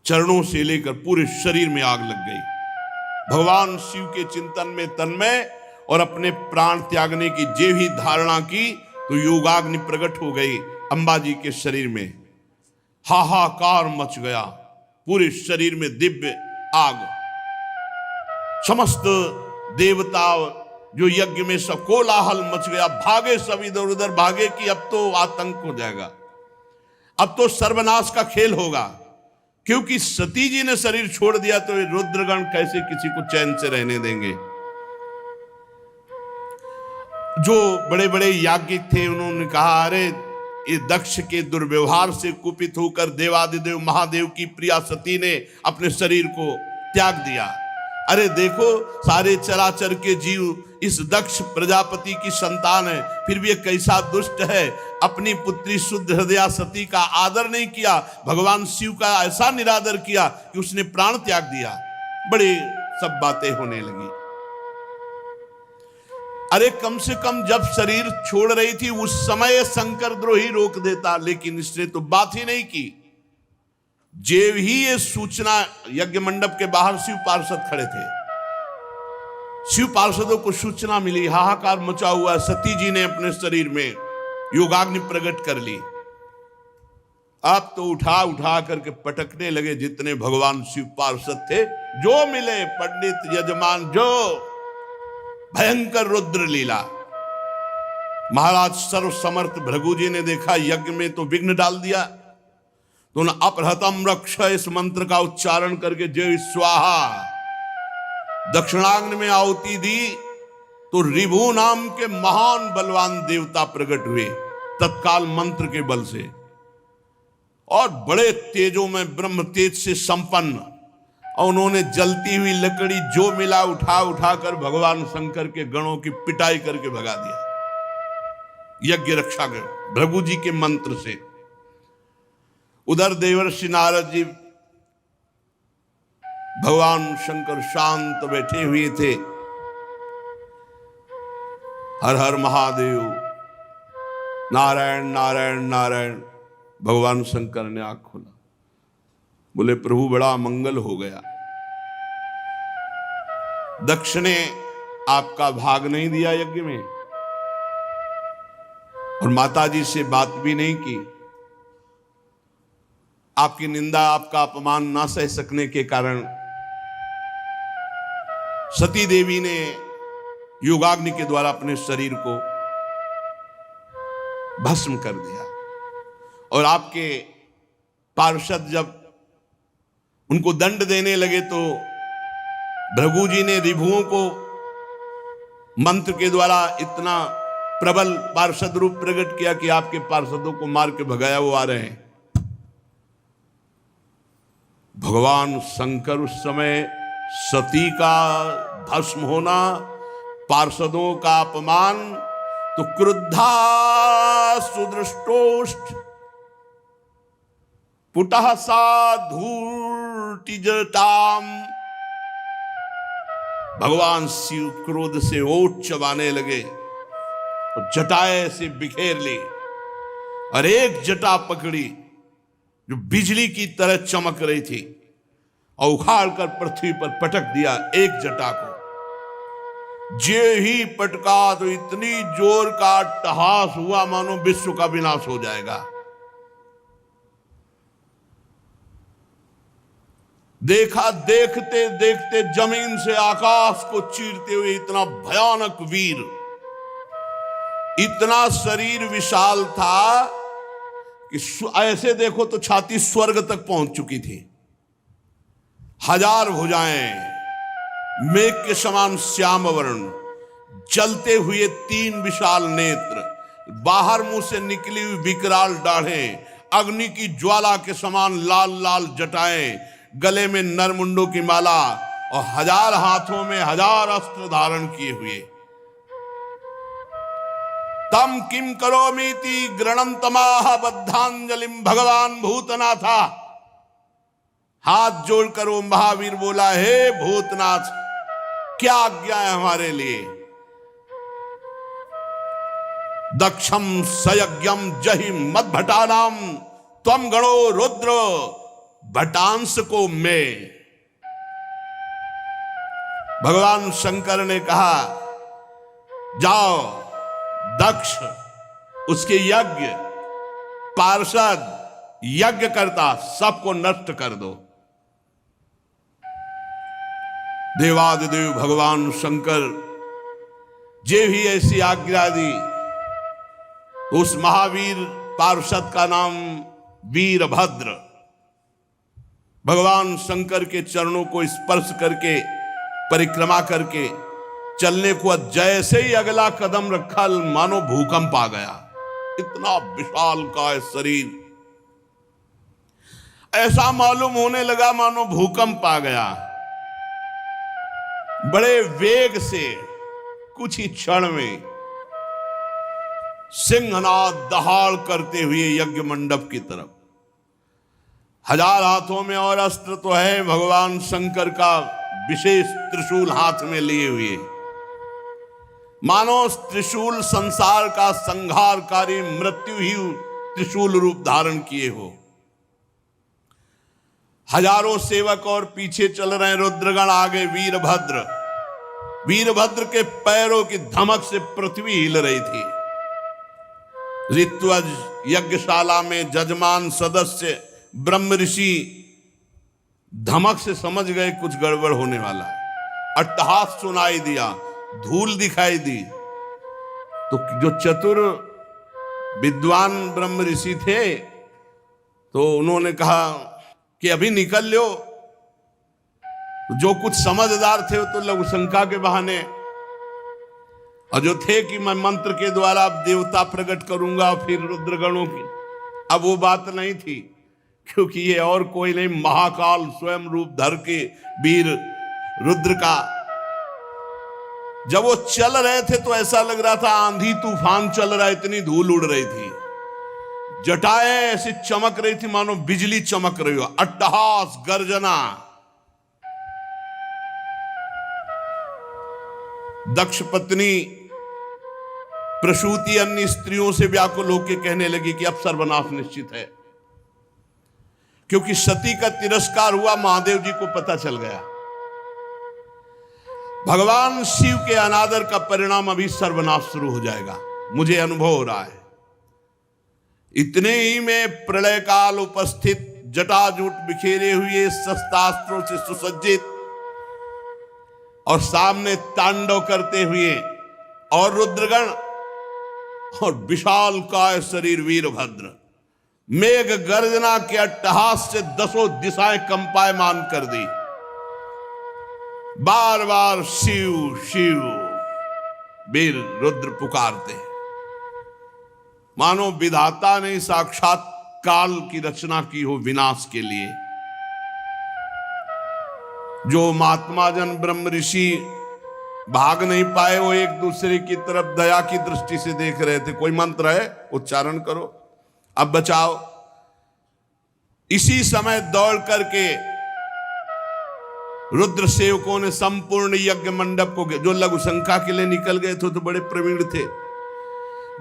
S1: चरणों से लेकर पूरे शरीर में आग लग गई। भगवान शिव के चिंतन में तन्मय और अपने प्राण त्यागने की जे भी धारणा की तो योगाग्नि प्रकट हो गई अंबा जी के शरीर में। हाहाकार मच गया, पूरे शरीर में दिव्य आग। समस्त देवता जो यज्ञ में सब कोलाहल मच गया, भागे सब इधर उधर भागे कि अब तो आतंक हो जाएगा, अब तो सर्वनाश का खेल होगा। क्योंकि सती जी ने शरीर छोड़ दिया तो ये रुद्रगण कैसे किसी को चैन से रहने देंगे। जो बड़े बड़े याज्ञिक थे उन्होंने कहा, अरे ये दक्ष के दुर्व्यवहार से कुपित होकर देवादिदेव महादेव की प्रिया सती ने अपने शरीर को त्याग दिया। अरे देखो, सारे चराचर के जीव इस दक्ष प्रजापति की संतान है, फिर भी ये कैसा दुष्ट है। अपनी पुत्री शुद्ध हृदया सती का आदर नहीं किया, भगवान शिव का ऐसा निरादर किया कि उसने प्राण त्याग दिया। बड़ी सब बातें होने लगी। अरे कम से कम जब शरीर छोड़ रही थी उस समय शंकर द्रोही रोक देता, लेकिन इसने तो बात ही नहीं की। जेव ही ये सूचना, यज्ञ मंडप के बाहर शिव पार्षद खड़े थे, शिव पार्षदों को सूचना मिली, हाहाकार मचा हुआ, सती जी ने अपने शरीर में योगाग्नि प्रकट कर ली। अब तो उठा उठा करके पटकने लगे जितने भगवान शिव पार्षद थे, जो मिले पंडित यजमान, जो भयंकर रुद्र लीला। महाराज सर्वसमर्थ भृगु जी ने देखा यज्ञ में तो विघ्न डाल दिया, तो उन्होंने अपहृतम रक्ष इस मंत्र का उच्चारण करके जय स्वाहा दक्षिणाग्नि में आहुति दी, तो रिभु नाम के महान बलवान देवता प्रकट हुए तत्काल मंत्र के बल से, और बड़े तेजों में ब्रह्म तेज से संपन्न, और उन्होंने जलती हुई लकड़ी जो मिला उठा उठा कर भगवान शंकर के गणों की पिटाई करके भगा दिया यज्ञ रक्षा गण भृगु जी के मंत्र से। उधर देवर्षि नारद जी भगवान शंकर शांत बैठे हुए थे। हर हर महादेव, नारायण नारायण नारायण। भगवान शंकर ने आंख खोला, बोले प्रभु बड़ा मंगल हो गया, दक्ष ने आपका भाग नहीं दिया यज्ञ में, और माता जी से बात भी नहीं की। आपकी निंदा, आपका अपमान ना सह सकने के कारण सती देवी ने योगाग्नि के द्वारा अपने शरीर को भस्म कर दिया। और आपके पार्षद जब उनको दंड देने लगे तो भृगु जी ने रिभुओं को मंत्र के द्वारा इतना प्रबल पार्षद रूप प्रकट किया कि आपके पार्षदों को मार के भगाया वो आ रहे हैं। भगवान शंकर उस समय सती का भस्म होना, पार्षदों का अपमान, तो क्रुद्धा सुदृष्टोष्ठ पुटः सा धूर्तिजटाम, भगवान शिव क्रोध से ओठ चबाने लगे और जटाएं से बिखेर ली और एक जटा पकड़ी जो बिजली की तरह चमक रही थी और उखाड़ कर पृथ्वी पर पटक दिया एक जटा को। जे ही पटका तो इतनी जोर का अट्टहास हुआ मानो विश्व का विनाश हो जाएगा। देखा, देखते देखते जमीन से आकाश को चीरते हुए इतना भयानक वीर, इतना शरीर विशाल था कि ऐसे देखो तो छाती स्वर्ग तक पहुंच चुकी थी। 1000 भुजाएं, मेघ के समान श्याम वर्ण, जलते हुए 3 विशाल नेत्र, बाहर मुंह से निकली हुई विकराल दाढ़ें, अग्नि की ज्वाला के समान लाल लाल जटाएं, गले में नरमुंडों की माला और 1000 हाथों में 1000 अस्त्र धारण किए हुए। तम किम करोमीति गृणंतमाह बद्धांजलिम, भगवान भूतनाथा, हाथ जोड़कर वो महावीर बोला, हे भूतनाथ, क्या आज्ञा है हमारे लिए। दक्षम सयज्ञम जहि मद भटानाम त्वम गणो रुद्र भटांश को मैं। भगवान शंकर ने कहा, जाओ दक्ष, उसके यज्ञ, पार्षद, यज्ञ करता सबको नष्ट कर दो। देवादिदेव भगवान शंकर जे भी ऐसी आज्ञा दी, उस महावीर पार्षद का नाम वीरभद्र, भगवान शंकर के चरणों को स्पर्श करके परिक्रमा करके चलने को जैसे ही अगला कदम रखा मानो भूकंप आ गया। इतना विशाल का शरीर, ऐसा मालूम होने लगा मानो भूकंप आ गया। बड़े वेग से कुछ ही क्षण में सिंहनाद दहाड़ करते हुए यज्ञ मंडप की तरफ, 1000 हाथों में और अस्त्र तो है भगवान शंकर का विशेष त्रिशूल हाथ में लिए हुए, मानो त्रिशूल संसार का संहारकारी मृत्यु ही त्रिशूल रूप धारण किए हो। हजारों सेवक और पीछे चल रहे रुद्रगण, आगे वीरभद्र। वीरभद्र के पैरों की धमक से पृथ्वी हिल रही थी। ऋत्वज यज्ञशाला में जजमान सदस्य ब्रह्म ऋषि धमक से समझ गए कुछ गड़बड़ होने वाला। अट्टहास सुनाई दिया, धूल दिखाई दी, तो जो चतुर विद्वान ब्रह्म ऋषि थे तो उन्होंने कहा कि अभी निकल लो। जो कुछ समझदार थे तो लघु शंका के बहाने, और जो थे कि मैं मंत्र के द्वारा देवता प्रकट करूंगा फिर रुद्रगणों की, अब वो बात नहीं थी, क्योंकि ये और कोई नहीं, महाकाल स्वयं रूप धर के वीर रुद्र का। जब वो चल रहे थे तो ऐसा लग रहा था आंधी तूफान चल रहा है, इतनी धूल उड़ रही थी, जटाएं ऐसी चमक रही थी मानो बिजली चमक रही हो, अट्टहास गर्जना। दक्ष पत्नी प्रसूति अन्य स्त्रियों से व्याकुल होकर कहने लगी कि अब सर्वनाश निश्चित है, क्योंकि सती का तिरस्कार हुआ, महादेव जी को पता चल गया। भगवान शिव के अनादर का परिणाम अभी सर्वनाश शुरू हो जाएगा, मुझे अनुभव हो रहा है। इतने ही में प्रलय काल उपस्थित जटाजूट बिखेरे हुए, शस्त्रास्त्रों से सुसज्जित और सामने तांडव करते हुए और रुद्रगण और विशाल काय शरीर वीरभद्र मेघ गर्जना के अट्टहास से दसों दिशाएं कंपायमान कर दी। बार बार शिव शिव वीर रुद्र पुकारते, मानो विधाता ने साक्षात काल की रचना की हो विनाश के लिए। जो महात्मा जन ब्रह्म ऋषि भाग नहीं पाए, वो एक दूसरे की तरफ दया की दृष्टि से देख रहे थे। कोई मंत्र है, उच्चारण करो, अब बचाओ। इसी समय दौड़ करके रुद्र सेवकों ने संपूर्ण यज्ञ मंडप को, जो लघु शंका के लिए निकल गए थे तो बड़े प्रवीण थे,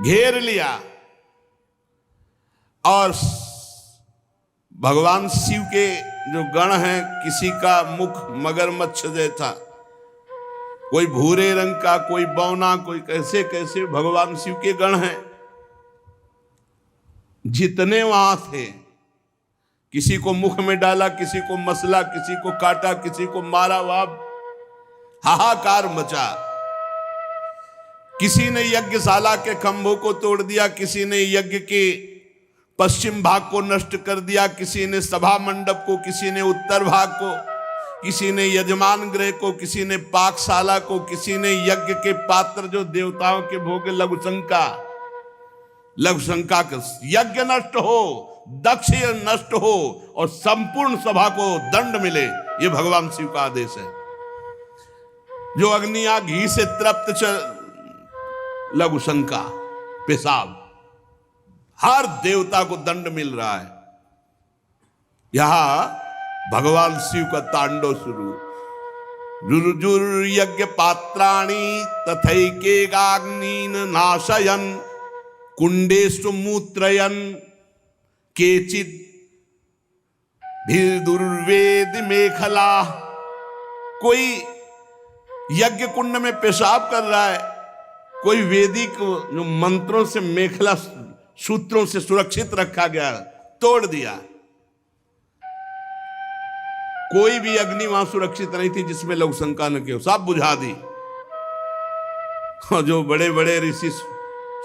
S1: घेर लिया और भगवान शिव के जो गण हैं, किसी का मुख मगरमच्छ जैसा, कोई भूरे रंग का, कोई बौना, कोई कैसे कैसे भगवान शिव के गण हैं। जितने वहां थे, किसी को मुख में डाला, किसी को मसला, किसी को काटा, किसी को मारा, वहां हाहाकार मचा। किसी ने यज्ञशाला के खंभों को तोड़ दिया, किसी ने यज्ञ के पश्चिम भाग को नष्ट कर दिया, किसी ने सभा मंडप को, किसी ने उत्तर भाग को, किसी ने यजमान गृह को, किसी ने पाकशाला को, किसी ने यज्ञ के पात्र जो देवताओं के भोग, लघुशंका का यज्ञ नष्ट हो, दक्ष नष्ट हो और संपूर्ण सभा को दंड मिले, ये भगवान शिव का आदेश है। जो अग्नियां घी से तृप्त लघुशंका, पेशाब, हर देवता को दंड मिल रहा है। यहां भगवान शिव का तांडव शुरू। रुजुर यज्ञ पात्राणि तथैकेगाग्नीन नाशयन कुंडेषु मूत्रयन केचिद भिर्दुर्वेद मेखला। कोई यज्ञ कुंड में पेशाब कर रहा है, कोई वेदिक जो मंत्रों से मेखला सूत्रों से सुरक्षित रखा गया तोड़ दिया। कोई भी अग्नि वहां सुरक्षित नहीं थी जिसमें लघुशंका न की, सब बुझा दी। जो बड़े बड़े ऋषि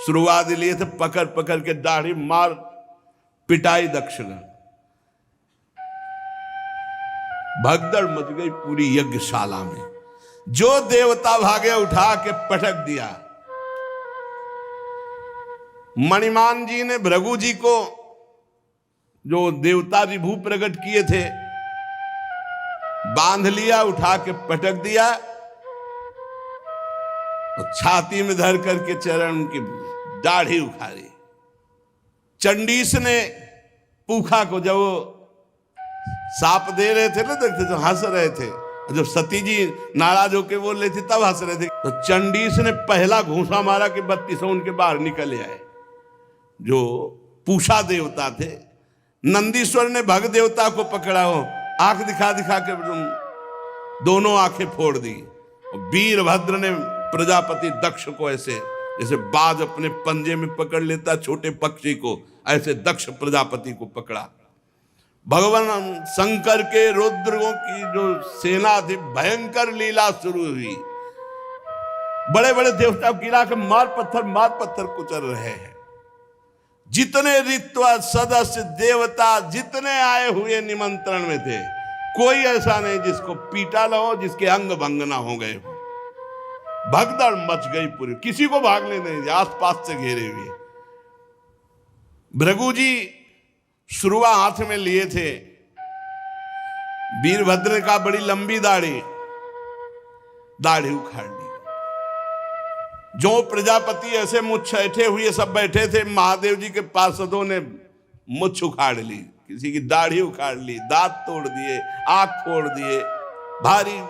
S1: शुरुआत लिए थे, पकड़ पकड़ के दाढ़ी मार पिटाई दक्षगण। भगदड़ मच गई पूरी यज्ञशाला में। जो देवता भागे उठा के पटक दिया। मणिमान जी ने भृगु जी को, जो देवता विभू प्रकट किए थे, बांध लिया, उठा के पटक दिया और छाती में धर करके चरण की दाढ़ी उखाड़ी। चंडीस ने पूखा को, जब वो साप दे रहे थे ना, देखते तो हंस रहे थे, जब सती जी नाराज होके बोल रही थी तब हंस रहे थे। तो चंडीस ने पहला घूंसा मारा कि 32 उनके बाहर निकल आए। जो पूषा देवता थे, नंदीश्वर ने भग देवता को पकड़ा हो, आंख दिखा दिखा के दोनों आंखें फोड़ दी। वीरभद्र ने प्रजापति दक्ष को ऐसे, जैसे बाज अपने पंजे में पकड़ लेता छोटे पक्षी को, ऐसे दक्ष प्रजापति को पकड़ा। भगवान शंकर के रुद्रों की जो सेना थी, भयंकर लीला शुरू हुई। बड़े बड़े देवता गिरा के मार पत्थर कुचल रहे हैं। जितने ऋत्वा सदस्य देवता जितने आए हुए निमंत्रण में थे, कोई ऐसा नहीं जिसको पीटा न हो, जिसके अंग भंग ना हो गए हो। भगदड़ मच गई पूरी, किसी को भागने नहीं दिया, आसपास से घेरे हुए। भृगु जी शुरुआ हाथ में लिए थे। वीरभद्र का बड़ी लंबी दाढ़ी उखाड़ ली। जो प्रजापति ऐसे मुछ ऐठे हुए सब बैठे थे, महादेव जी के पार्षदों ने मुछ उखाड़ ली, किसी की दाढ़ी उखाड़ ली, दांत तोड़ दिए, आंख फोड़ दिए। भारी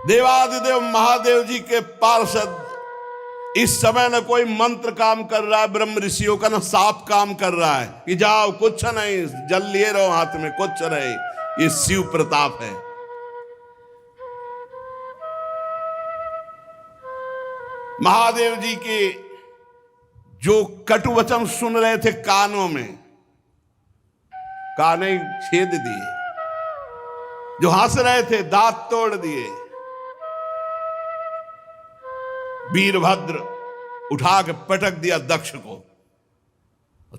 S1: देवादिदेव महादेव जी के पार्षद, इस समय न कोई मंत्र काम कर रहा है ब्रह्म ऋषियों का, न साप काम कर रहा है कि जाओ कुछ नहीं, जल लिए रहो हाथ में, कुछ नहीं। ये शिव प्रताप है। महादेव जी के जो कटु वचन सुन रहे थे कानों में, काने छेद दिए, जो हंस रहे थे दांत तोड़ दिए। वीरभद्र उठा के पटक दिया दक्ष को,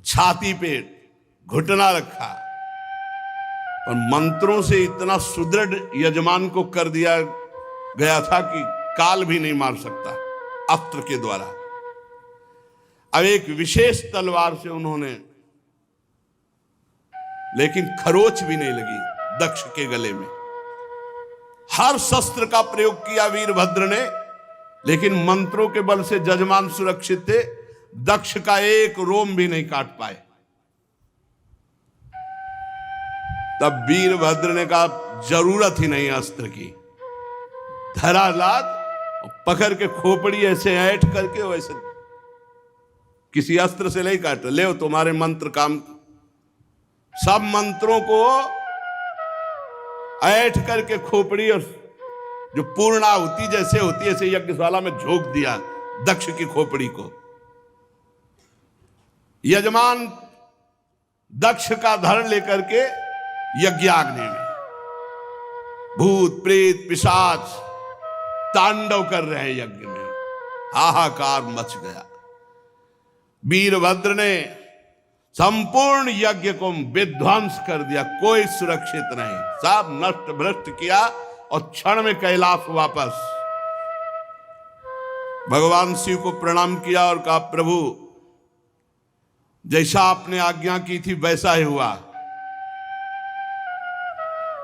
S1: छाती पे घुटना रखा, और मंत्रों से इतना सुदृढ़ यजमान को कर दिया गया था कि काल भी नहीं मार सकता अस्त्र के द्वारा। अब एक विशेष तलवार से उन्होंने, लेकिन खरोच भी नहीं लगी दक्ष के गले में। हर शस्त्र का प्रयोग किया वीरभद्र ने, लेकिन मंत्रों के बल से जजमान सुरक्षित थे, दक्ष का एक रोम भी नहीं काट पाए। तब वीरभद्र ने कहा जरूरत ही नहीं अस्त्र की, धरालाद पकड़ के खोपड़ी ऐसे ऐठ करके, वैसे किसी अस्त्र से नहीं काट, ले तुम्हारे मंत्र काम। सब मंत्रों को ऐठ करके खोपड़ी और जो पूर्णाहुति जैसे होती है ऐसे यज्ञशाला में झोंक दिया दक्ष की खोपड़ी को। यजमान दक्ष का धड़ लेकर के यज्ञाग्नि में भूत प्रेत पिशाच तांडव कर रहे हैं यज्ञ में, हाहाकार मच गया। वीरभद्र ने संपूर्ण यज्ञ को विध्वंस कर दिया, कोई सुरक्षित नहीं, सब नष्ट भ्रष्ट किया और क्षण में कैलाश वापस। भगवान शिव को प्रणाम किया और कहा प्रभु जैसा आपने आज्ञा की थी वैसा ही हुआ।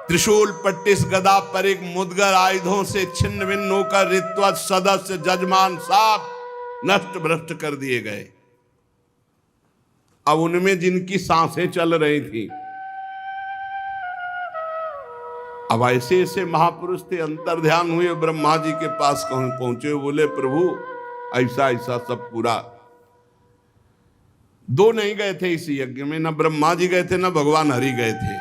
S1: त्रिशूल पट्टिस गदा पर एक मुदगर आयुधों से छिन्न भिन्न होकर ऋत्वज सदस्य जजमान सब नष्ट भ्रष्ट कर दिए गए। अब उनमें जिनकी सांसें चल रही थी, अब ऐसे ऐसे महापुरुष थे, अंतर्ध्यान हुए, ब्रह्मा जी के पास पहुंचे, बोले प्रभु ऐसा ऐसा सब पूरा। दो नहीं गए थे इस यज्ञ में, न ब्रह्मा जी गए थे न भगवान हरि गए थे।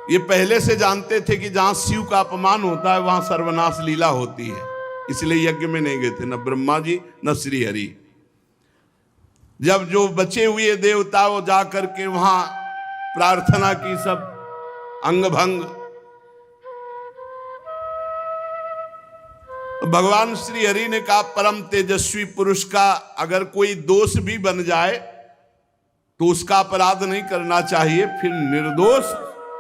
S1: ये पहले से जानते थे कि जहां शिव का अपमान होता है वहां सर्वनाश लीला होती है, इसलिए यज्ञ में नहीं गए थे, न ब्रह्मा जी न श्री हरि। जब जो बचे हुए देवता वो जाकर के वहां प्रार्थना की, सब अंग भंग। भगवान श्री हरि ने कहा परम तेजस्वी पुरुष का अगर कोई दोष भी बन जाए तो उसका अपराध नहीं करना चाहिए, फिर निर्दोष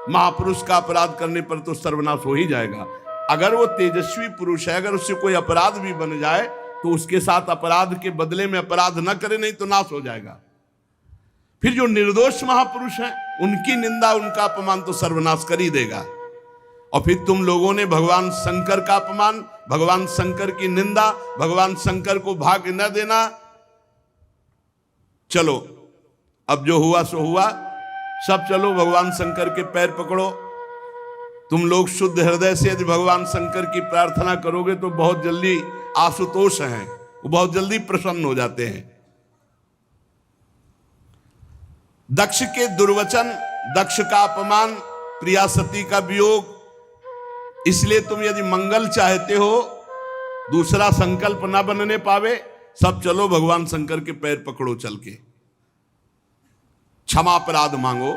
S1: महापुरुष का अपराध करने पर तो सर्वनाश हो ही जाएगा। अगर वो तेजस्वी पुरुष है, अगर उससे कोई अपराध भी बन जाए तो उसके साथ अपराध के बदले में अपराध न करे, नहीं तो नाश हो जाएगा। फिर जो निर्दोष महापुरुष हैं उनकी निंदा उनका अपमान तो सर्वनाश कर ही देगा। और फिर तुम लोगों ने भगवान शंकर का अपमान, भगवान शंकर की निंदा, भगवान शंकर को भाग न देना। चलो अब जो हुआ सो हुआ, सब चलो भगवान शंकर के पैर पकड़ो। तुम लोग शुद्ध हृदय से यदि भगवान शंकर की प्रार्थना करोगे तो बहुत जल्दी आशुतोष हैं, वो बहुत जल्दी प्रसन्न हो जाते हैं। दक्ष के दुर्वचन, दक्ष का अपमान, प्रिया सती का वियोग, इसलिए तुम यदि मंगल चाहते हो, दूसरा संकल्प ना बनने पावे, सब चलो भगवान शंकर के पैर पकड़ो, चल के क्षमा अपराध मांगो।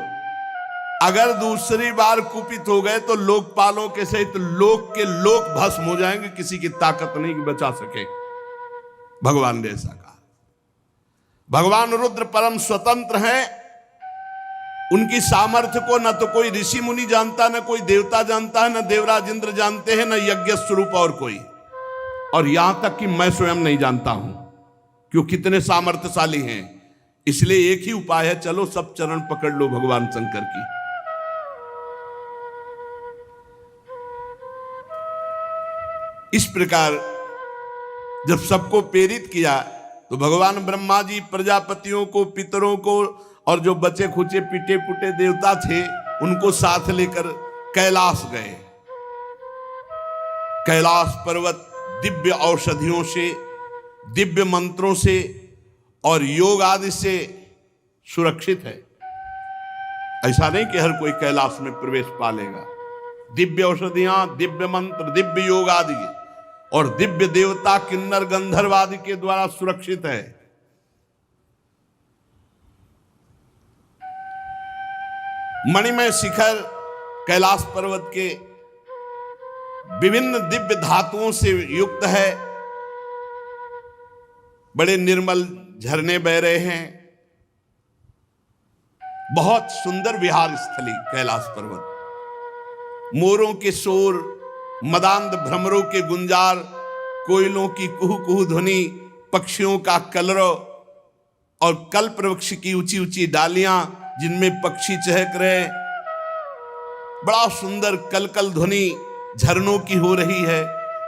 S1: अगर दूसरी बार कुपित हो गए तो लोकपालों के सहित लोक के लोक भस्म हो जाएंगे, किसी की ताकत नहीं कि बचा सके। भगवान ने ऐसा कहा। भगवान रुद्र परम स्वतंत्र हैं, उनकी सामर्थ्य को न तो कोई ऋषि मुनि जानता, न कोई देवता जानता है, न देवराज इंद्र जानते हैं, न यज्ञ स्वरूप और कोई, और यहां तक कि मैं स्वयं नहीं जानता हूं क्यों कितने सामर्थ्यशाली हैं। इसलिए एक ही उपाय है, चलो सब चरण पकड़ लो भगवान शंकर की। इस प्रकार जब सबको प्रेरित किया तो भगवान ब्रह्मा जी प्रजापतियों को, पितरों को और जो बचे खुचे पिटे पुटे देवता थे उनको साथ लेकर कैलाश गए। कैलाश पर्वत दिव्य औषधियों से, दिव्य मंत्रों से और योग आदि से सुरक्षित है। ऐसा नहीं कि हर कोई कैलाश में प्रवेश पा लेगा। दिव्य औषधियां, दिव्य मंत्र, दिव्य योग आदि और दिव्य देवता किन्नर गंधर्व आदि के द्वारा सुरक्षित है। मणिमय शिखर कैलाश पर्वत के विभिन्न दिव्य धातुओं से युक्त है। बड़े निर्मल झरने बह रहे हैं। बहुत सुंदर विहार स्थली कैलाश पर्वत। मोरों के शोर, मदांध भ्रमरों के गुंजार, कोयलों की कुहू कुहू ध्वनि, पक्षियों का कलरव और कल्प वृक्ष की ऊंची ऊंची डालियां जिनमें पक्षी चहक रहे। बड़ा सुंदर कलकल ध्वनि झरनों की हो रही है।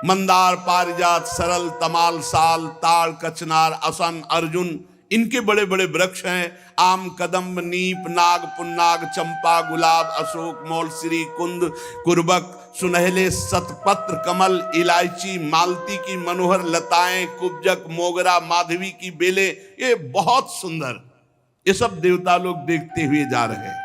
S1: मंदार, पारिजात, सरल, तमाल, साल, ताड़, कचनार, असन, अर्जुन, इनके बड़े बड़े वृक्ष हैं। आम, कदम्ब, नीप, नाग, पुन्नाग, चंपा, गुलाब, अशोक, मौलसिरी, कुंद, कुर्बक, सुनहले शतपत्र कमल, इलायची, मालती की मनोहर लताएं, कुब्जक, मोगरा, माधवी की बेलें, ये बहुत सुंदर। ये सब देवता लोग देखते हुए जा रहे हैं।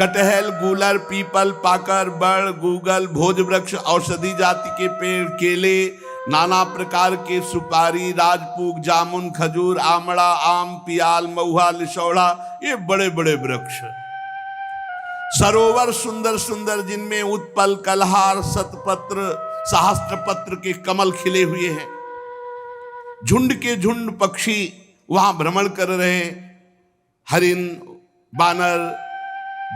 S1: कटहल, गूलर, पीपल, पाकर, बड़, गूगल, भोज वृक्ष, औषधि जाति के पेड़, केले, नाना प्रकार के सुपारी, राजपूग, जामुन, खजूर, आमड़ा, आम, पियाल, महुआ, लिशौड़ा, ये बड़े बड़े वृक्ष। सरोवर सुंदर सुंदर जिनमें उत्पल, कलहार, शतपत्र, सहस्त्रपत्र के कमल खिले हुए हैं। झुंड के झुंड पक्षी वहां भ्रमण कर रहे हैं। हरिन, बानर,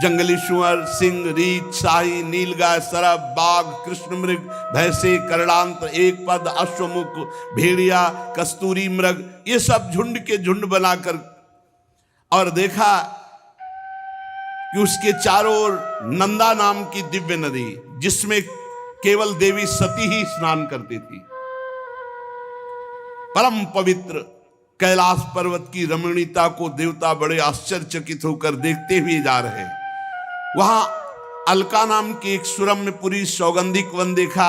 S1: जंगली सुअर, सिंह, रीछ, शाही, नीलगाय, सरब, बाघ, कृष्ण मृग, भैंसे, करणांत, एक पद, अश्वमुख, भेड़िया, कस्तूरी मृग, ये सब झुंड के झुंड बनाकर, और देखा कि उसके चारों ओर नंदा नाम की दिव्य नदी, जिसमें केवल देवी सती ही स्नान करती थी। परम पवित्र कैलाश पर्वत की रमणीयता को देवता बड़े आश्चर्यचकित होकर देखते हुए जा रहे। वहां अलका नाम की एक सुरम्यपुरी सौगंधिक वन देखा,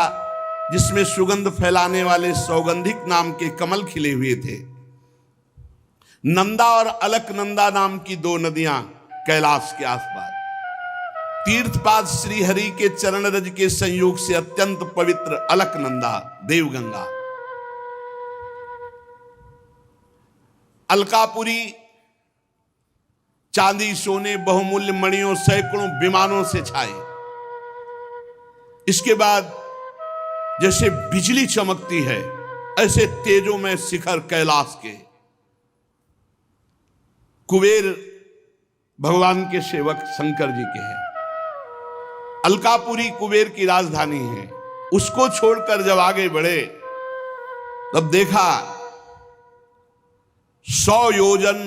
S1: जिसमें सुगंध फैलाने वाले सौगंधिक नाम के कमल खिले हुए थे। नंदा और अलकनंदा नाम की दो नदियां कैलाश के आसपास। तीर्थपाद श्री हरि के चरण रज के संयोग से अत्यंत पवित्र अलकनंदा, देवगंगा। अलकापुरी चांदी, सोने, बहुमूल्य मणियों, सैकड़ों विमानों से छाए। इसके बाद जैसे बिजली चमकती है, ऐसे तेजों में शिखर कैलाश के। कुबेर भगवान के सेवक शंकर जी के हैं। अलकापुरी कुबेर की राजधानी है। उसको छोड़कर जब आगे बढ़े तब देखा 100 योजन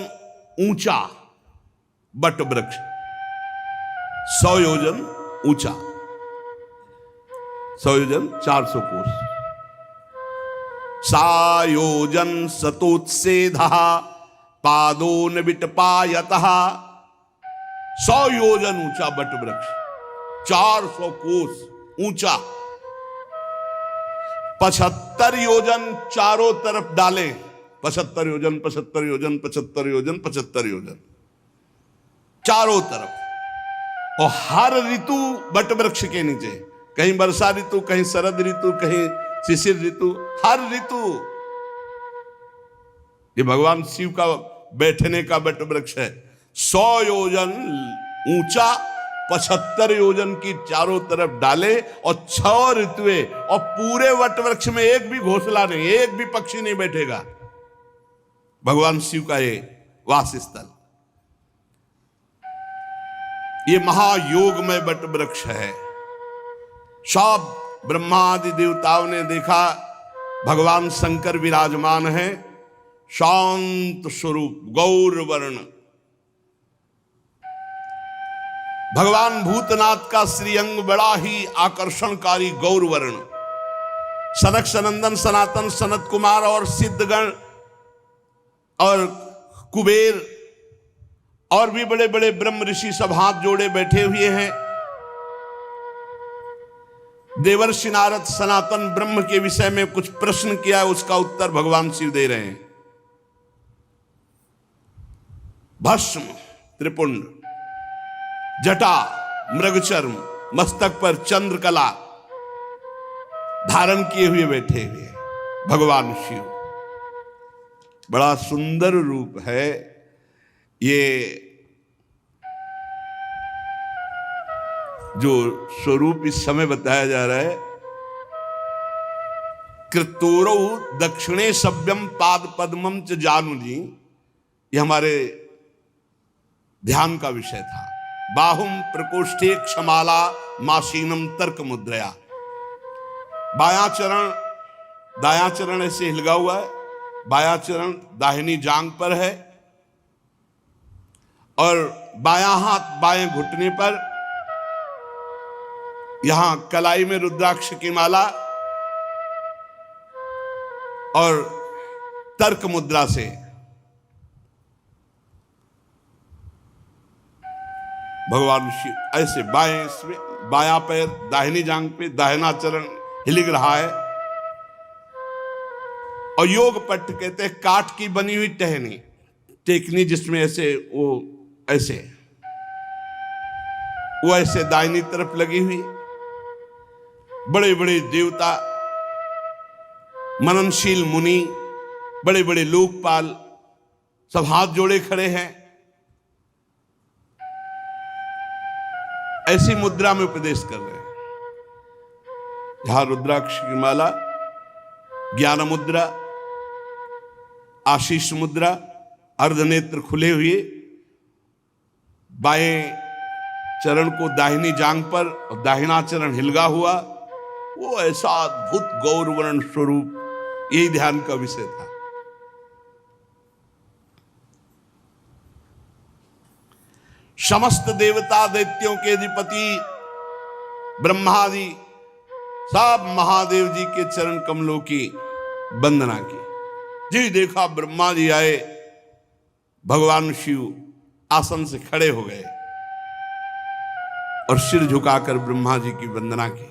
S1: ऊंचा बट वृक्ष, 100 योजन ऊंचा, 100 योजन 400 कोस। सायोजन सतोत्सेधः पादो न विटपायतः। 100 योजन ऊंचा बट वृक्ष, 400 कोस ऊंचा। 75 योजन चारों तरफ डाले। 75 योजन, 75 योजन, 75 योजन, 75 योजन चारों तरफ। और हर ऋतु बट वृक्ष के नीचे, कहीं वर्षा ऋतु, कहीं शरद ऋतु, कहीं शिशिर ऋतु, हर ऋतु। ये भगवान शिव का बैठने का बट वृक्ष है। 100 योजन ऊंचा, 75 योजन की चारों तरफ डाले, और 6 ऋतुएं, और पूरे वट वृक्ष में एक भी घोंसला नहीं, एक भी पक्षी नहीं बैठेगा। भगवान शिव का ये वास स्थल, ये महायोगमय बट वृक्ष है। सब ब्रह्मादि देवताओं ने देखा भगवान शंकर विराजमान है, शांत स्वरूप, गौर वर्ण। भगवान भूतनाथ का श्रीअंग बड़ा ही आकर्षणकारी गौर वर्ण। सनक सनंदन सनातन सनत कुमार और सिद्धगण और कुबेर और भी बड़े बड़े ब्रह्म ऋषि सब हाथ जोड़े बैठे हुए हैं। देवर्षि नारद सनातन ब्रह्म के विषय में कुछ प्रश्न किया, उसका उत्तर भगवान शिव दे रहे हैं। भस्म, त्रिपुंड, जटा, मृगचर्म, मस्तक पर चंद्रकला धारण किए हुए बैठे हुए भगवान शिव। बड़ा सुंदर रूप है ये। जो स्वरूप इस समय बताया जा रहा है, कृतोरौ दक्षिणे सभ्यम पाद पद्मम च जानु जी, ये हमारे ध्यान का विषय था। बाहुम प्रकोष्ठे क्षमाला मासीनम तर्क मुद्रया। बायां चरण दायां चरण ऐसे हिलगा हुआ है, बायां चरण दाहिनी जांग पर है और बायां हाथ बाएं घुटने पर, यहां कलाई में रुद्राक्ष की माला और तर्क मुद्रा से भगवान शिव ऐसे बायां पैर दाहिनी जांग पे, दाहिना चरण हिलिक रहा है। और योग पट्ट कहते हैं काठ की बनी हुई टहनी, टेकनी जिसमें ऐसे वो ऐसे दाहिनी तरफ लगी हुई। बड़े बड़े देवता, मननशील मुनि, बड़े बड़े लोकपाल सब हाथ जोड़े खड़े हैं। ऐसी मुद्रा में उपदेश कर रहे हैं। यहां रुद्राक्ष की माला, ज्ञान मुद्रा, आशीष मुद्रा, अर्धनेत्र खुले हुए, बाएं चरण को दाहिनी जांग पर और दाहिना चरण हिलगा हुआ, वो ऐसा अद्भुत गौरवर्ण स्वरूप, यही ध्यान का विषय था। समस्त देवता दैत्यों के अधिपति ब्रह्मादि सब महादेव जी के चरण कमलों की वंदना की। जी देखा ब्रह्मा जी आए, भगवान शिव आसन से खड़े हो गए और सिर झुकाकर ब्रह्मा जी की वंदना की।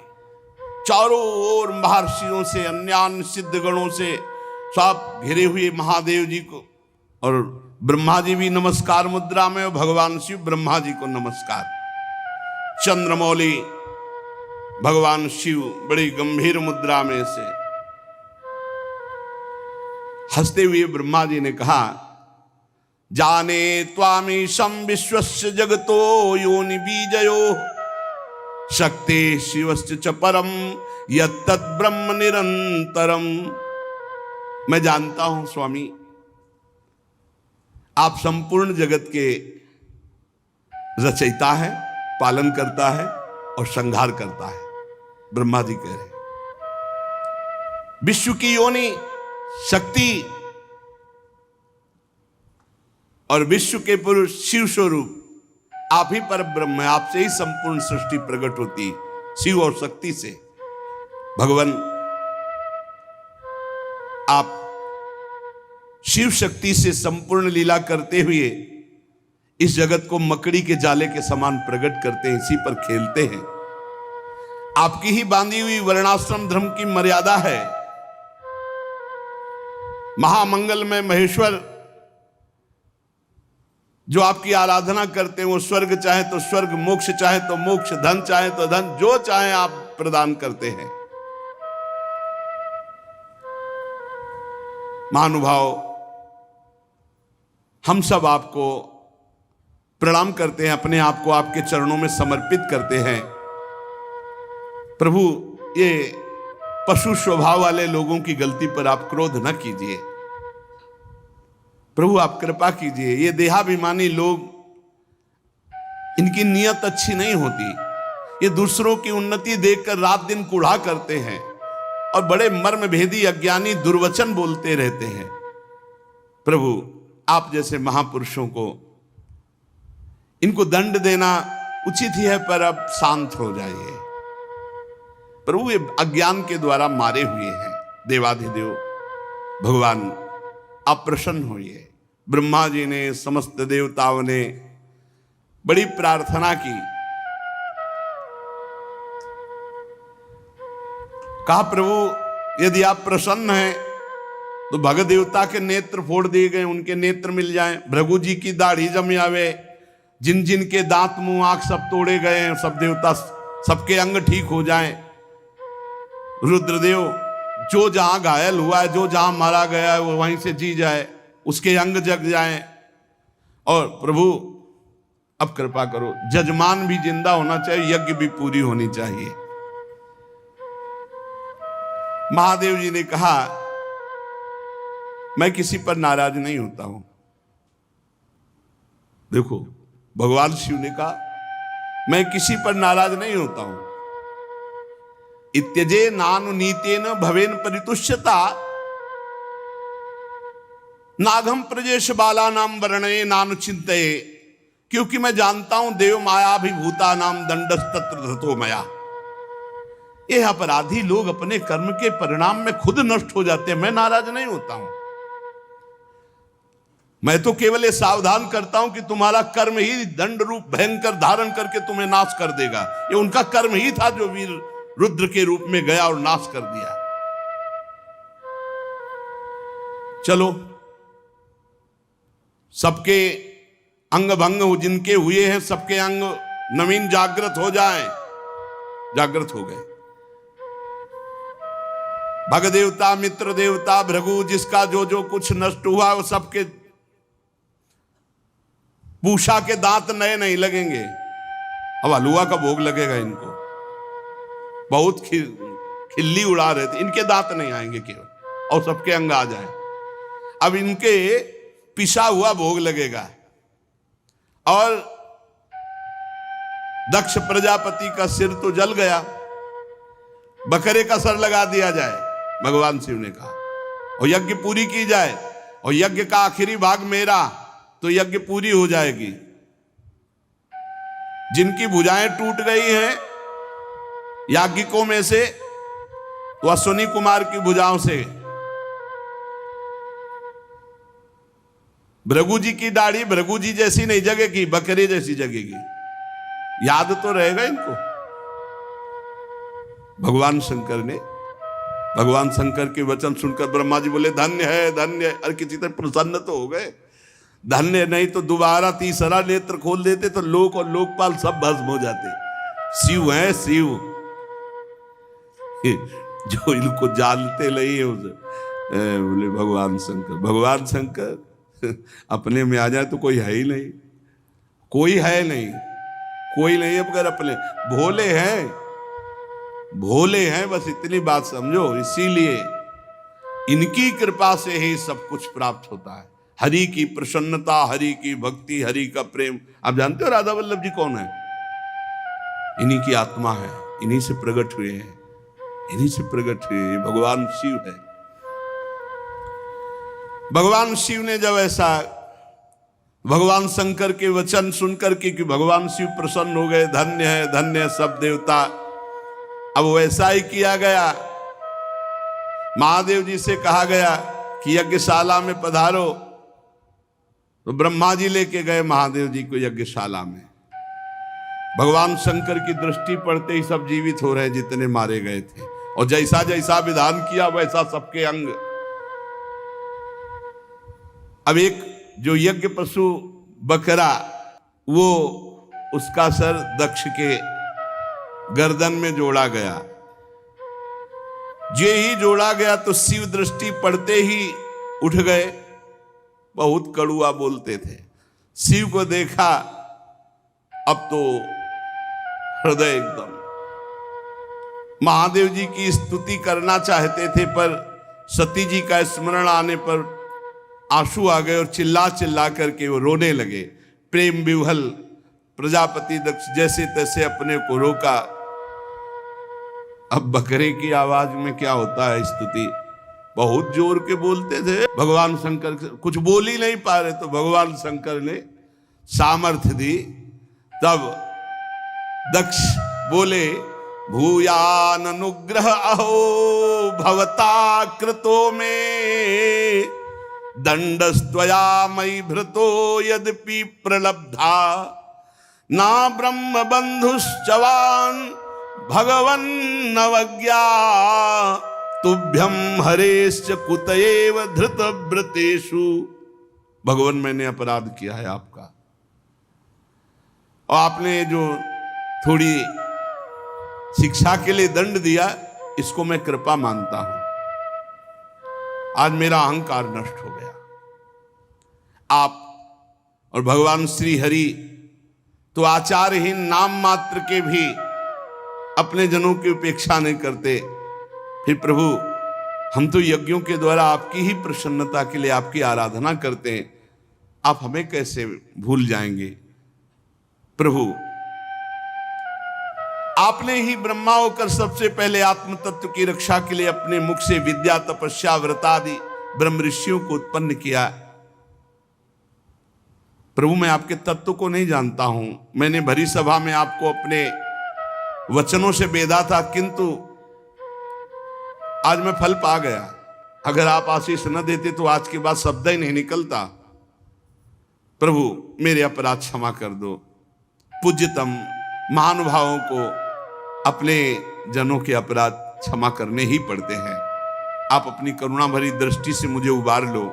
S1: चारों ओर महर्षियों से, अन्यान्य सिद्ध गणों से सब घिरे हुए महादेव जी को, और ब्रह्मा जी भी नमस्कार मुद्रा में और भगवान शिव ब्रह्मा जी को नमस्कार। चंद्रमौली भगवान शिव बड़ी गंभीर मुद्रा में से हंसते हुए ब्रह्मा जी ने कहा, जाने त्वामीशं विश्वस्य जगतो योनि बीजयो शक्ति शिवस्य च परम यत्तत् ब्रह्म निरंतरम। मैं जानता हूं स्वामी, आप संपूर्ण जगत के रचयिता है, पालन करता है और संहार करता है। ब्रह्मा जी कह रहे विश्व की योनि शक्ति और विश्व के पुरुष शिव स्वरूप आप ही पर ब्रह्म है, आपसे ही संपूर्ण सृष्टि प्रकट होती है, शिव और शक्ति से। भगवान आप शिव शक्ति से संपूर्ण लीला करते हुए इस जगत को मकड़ी के जाले के समान प्रकट करते हैं, इसी पर खेलते हैं। आपकी ही बांधी हुई वर्णाश्रम धर्म की मर्यादा है। महामंगल में महेश्वर जो आपकी आराधना करते हैं, वो स्वर्ग चाहे तो स्वर्ग, मोक्ष चाहे तो मोक्ष, धन चाहे तो धन, जो चाहे आप प्रदान करते हैं। महानुभाव, हम सब आपको प्रणाम करते हैं, अपने आप को आपके चरणों में समर्पित करते हैं। प्रभु, ये पशु स्वभाव वाले लोगों की गलती पर आप क्रोध न कीजिए। प्रभु आप कृपा कीजिए। ये देहाभिमानी लोग, इनकी नीयत अच्छी नहीं होती। ये दूसरों की उन्नति देखकर रात दिन कूढ़ा करते हैं और बड़े मर्म भेदी अज्ञानी दुर्वचन बोलते रहते हैं। प्रभु आप जैसे महापुरुषों को इनको दंड देना उचित ही है, पर अब शांत हो जाइए। प्रभु ये अज्ञान के द्वारा मारे हुए हैं। देवाधिदेव भगवान आप प्रसन्न होइए। ब्रह्मा जी ने, समस्त देवताओं ने बड़ी प्रार्थना की। कहा प्रभु यदि आप प्रसन्न हैं तो भगत देवता के नेत्र फोड़ दिए गए, उनके नेत्र मिल जाएं। भृगु जी की दाढ़ी जम आवे, जिन जिन के दांत मुंह आंख सब तोड़े गए हैं, सब देवता सबके अंग ठीक हो जाएं। रुद्रदेव जो जहां घायल हुआ है, जो जहां मारा गया है, वो वहीं से जी जाए, उसके अंग जग जाएं। और प्रभु अब कृपा करो, जजमान भी जिंदा होना चाहिए, यज्ञ भी पूरी होनी चाहिए। महादेव जी ने कहा मैं किसी पर नाराज नहीं होता हूं। देखो भगवान शिव ने कहा मैं किसी पर नाराज नहीं होता हूं। इत्यजे नानु नीतेन भवेन परितुष्यता नागम प्रजेश बाला नाम वर्णये नानु चिंतये, क्योंकि मैं जानता हूं देव मायाभिभूता नाम दंडस तत्र धृतो मया। ये अपराधी लोग अपने कर्म के परिणाम में खुद नष्ट हो जाते हैं, मैं नाराज नहीं होता हूं। मैं तो केवल ये सावधान करता हूं कि तुम्हारा कर्म ही दंड रूप भयंकर धारण करके तुम्हें नाश कर देगा। ये उनका कर्म ही था जो वीर रुद्र के रूप में गया और नाश कर दिया। चलो सबके अंग भंग जिनके हुए हैं सबके अंग नवीन जागृत हो जाएं। जागृत हो गए। भग देवता मित्र देवता भृगु जिसका जो जो कुछ नष्ट हुआ वो सबके पूषा के दांत नए नहीं लगेंगे। अब हलुआ का भोग लगेगा इनको, बहुत खिल्ली उड़ा रहे थे, इनके दांत नहीं आएंगे केवल, और सबके अंग आ जाएं। अब इनके पिसा हुआ भोग लगेगा। और दक्ष प्रजापति का सिर तो जल गया, बकरे का सर लगा दिया जाए, भगवान शिव ने कहा, और यज्ञ पूरी की जाए, और यज्ञ का आखिरी भाग मेरा, तो यज्ञ पूरी हो जाएगी। जिनकी भुजाएं टूट गई हैं याज्ञिकों में से, तो अश्विनी कुमार की भुजाओं से, भृगु जी की दाढ़ी भृगु जी जैसी नहीं जगेगी, बकरी जैसी जगेगी। याद तो रहेगा इनको। भगवान शंकर के वचन सुनकर ब्रह्मा जी बोले धन्य है धन्य है। अरे किसी तरह प्रसन्न तो हो गए। धन्य नहीं तो दोबारा तीसरा नेत्र खोल देते तो लोक और लोकपाल सब भस्म हो जाते। शिव है शिव, जो इनको जानते नहीं है उसे बोले भगवान शंकर अपने में आ जाए तो कोई है ही नहीं, कोई है नहीं, कोई नहीं है मगर अपने भोले हैं बस इतनी बात समझो। इसीलिए इनकी कृपा से ही सब कुछ प्राप्त होता है। हरि की प्रसन्नता, हरि की भक्ति, हरि का प्रेम। आप जानते हो राधा वल्लभ जी कौन है? इन्हीं की आत्मा है, इन्हीं से प्रकट हुए हैं, इन्हीं से प्रकट हुए भगवान शिव है। भगवान शिव ने जब ऐसा भगवान शंकर के वचन सुनकर के कि भगवान शिव प्रसन्न हो गए, धन्य है सब देवता, अब वैसा ही किया गया। महादेव जी से कहा गया कि यज्ञशाला में पधारो, तो ब्रह्मा जी लेके गए महादेव जी को यज्ञशाला में। भगवान शंकर की दृष्टि पड़ते ही सब जीवित हो रहे जितने मारे गए थे, और जैसा जैसा विधान किया वैसा सबके अंग। अब एक जो यज्ञ पशु बकरा, वो उसका सर दक्ष के गर्दन में जोड़ा गया। जे ही जोड़ा गया तो शिव दृष्टि पड़ते ही उठ गए। बहुत कड़ुआ बोलते थे। शिव को देखा अब तो हृदय एकदम, महादेव जी की स्तुति करना चाहते थे पर सती जी का स्मरण आने पर आंसू आ गए और चिल्ला चिल्ला करके वो रोने लगे। प्रेम विह्वल प्रजापति दक्ष जैसे तैसे अपने को रोका। अब बकरे की आवाज में क्या होता है स्तुति, बहुत जोर के बोलते थे। भगवान शंकर कुछ बोल ही नहीं पा रहे, तो भगवान शंकर ने सामर्थ्य दी। तब दक्ष बोले भूयान अनुग्रह अहो भवता कृतो में दंडस्त्वया मयि भृतो यद्यपि प्रलब्धा ना ब्रह्म बंधुश्चवान भगवन् नवज्ञा तुभ्यम हरेश्च कुतएव धृत व्रतेषु। भगवान मैंने अपराध किया है आपका, और आपने जो थोड़ी शिक्षा के लिए दंड दिया इसको मैं कृपा मानता हूं। आज मेरा अहंकार नष्ट हो गया। आप और भगवान श्री हरि तो आचारहीन नाम मात्र के भी अपने जनों की उपेक्षा नहीं करते, फिर प्रभु हम तो यज्ञों के द्वारा आपकी ही प्रसन्नता के लिए आपकी आराधना करते हैं, आप हमें कैसे भूल जाएंगे। प्रभु आपने ही ब्रह्मा होकर सबसे पहले आत्म तत्व की रक्षा के लिए अपने मुख से विद्या, तपस्या, व्रतादि ब्रह्म ऋषियों को उत्पन्न किया। प्रभु मैं आपके तत्व को नहीं जानता हूं, मैंने भरी सभा में आपको अपने वचनों से बेधा था, किंतु आज मैं फल पा गया। अगर आप आशीष न देते तो आज के बाद शब्द ही नहीं निकलता। प्रभु मेरे अपराध क्षमा कर दो। पूज्यतम महानुभावों को अपने जनों के अपराध क्षमा करने ही पड़ते हैं। आप अपनी करुणा भरी दृष्टि से मुझे उबार लो।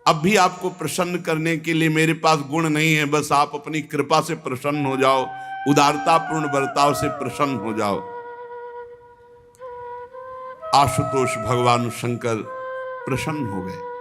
S1: अब भी आपको प्रसन्न करने के लिए मेरे पास गुण नहीं है, बस आप अपनी कृपा से प्रसन्न हो जाओ, उदारतापूर्ण बर्ताव से प्रसन्न हो जाओ। आशुतोष भगवान शंकर प्रसन्न हो गए।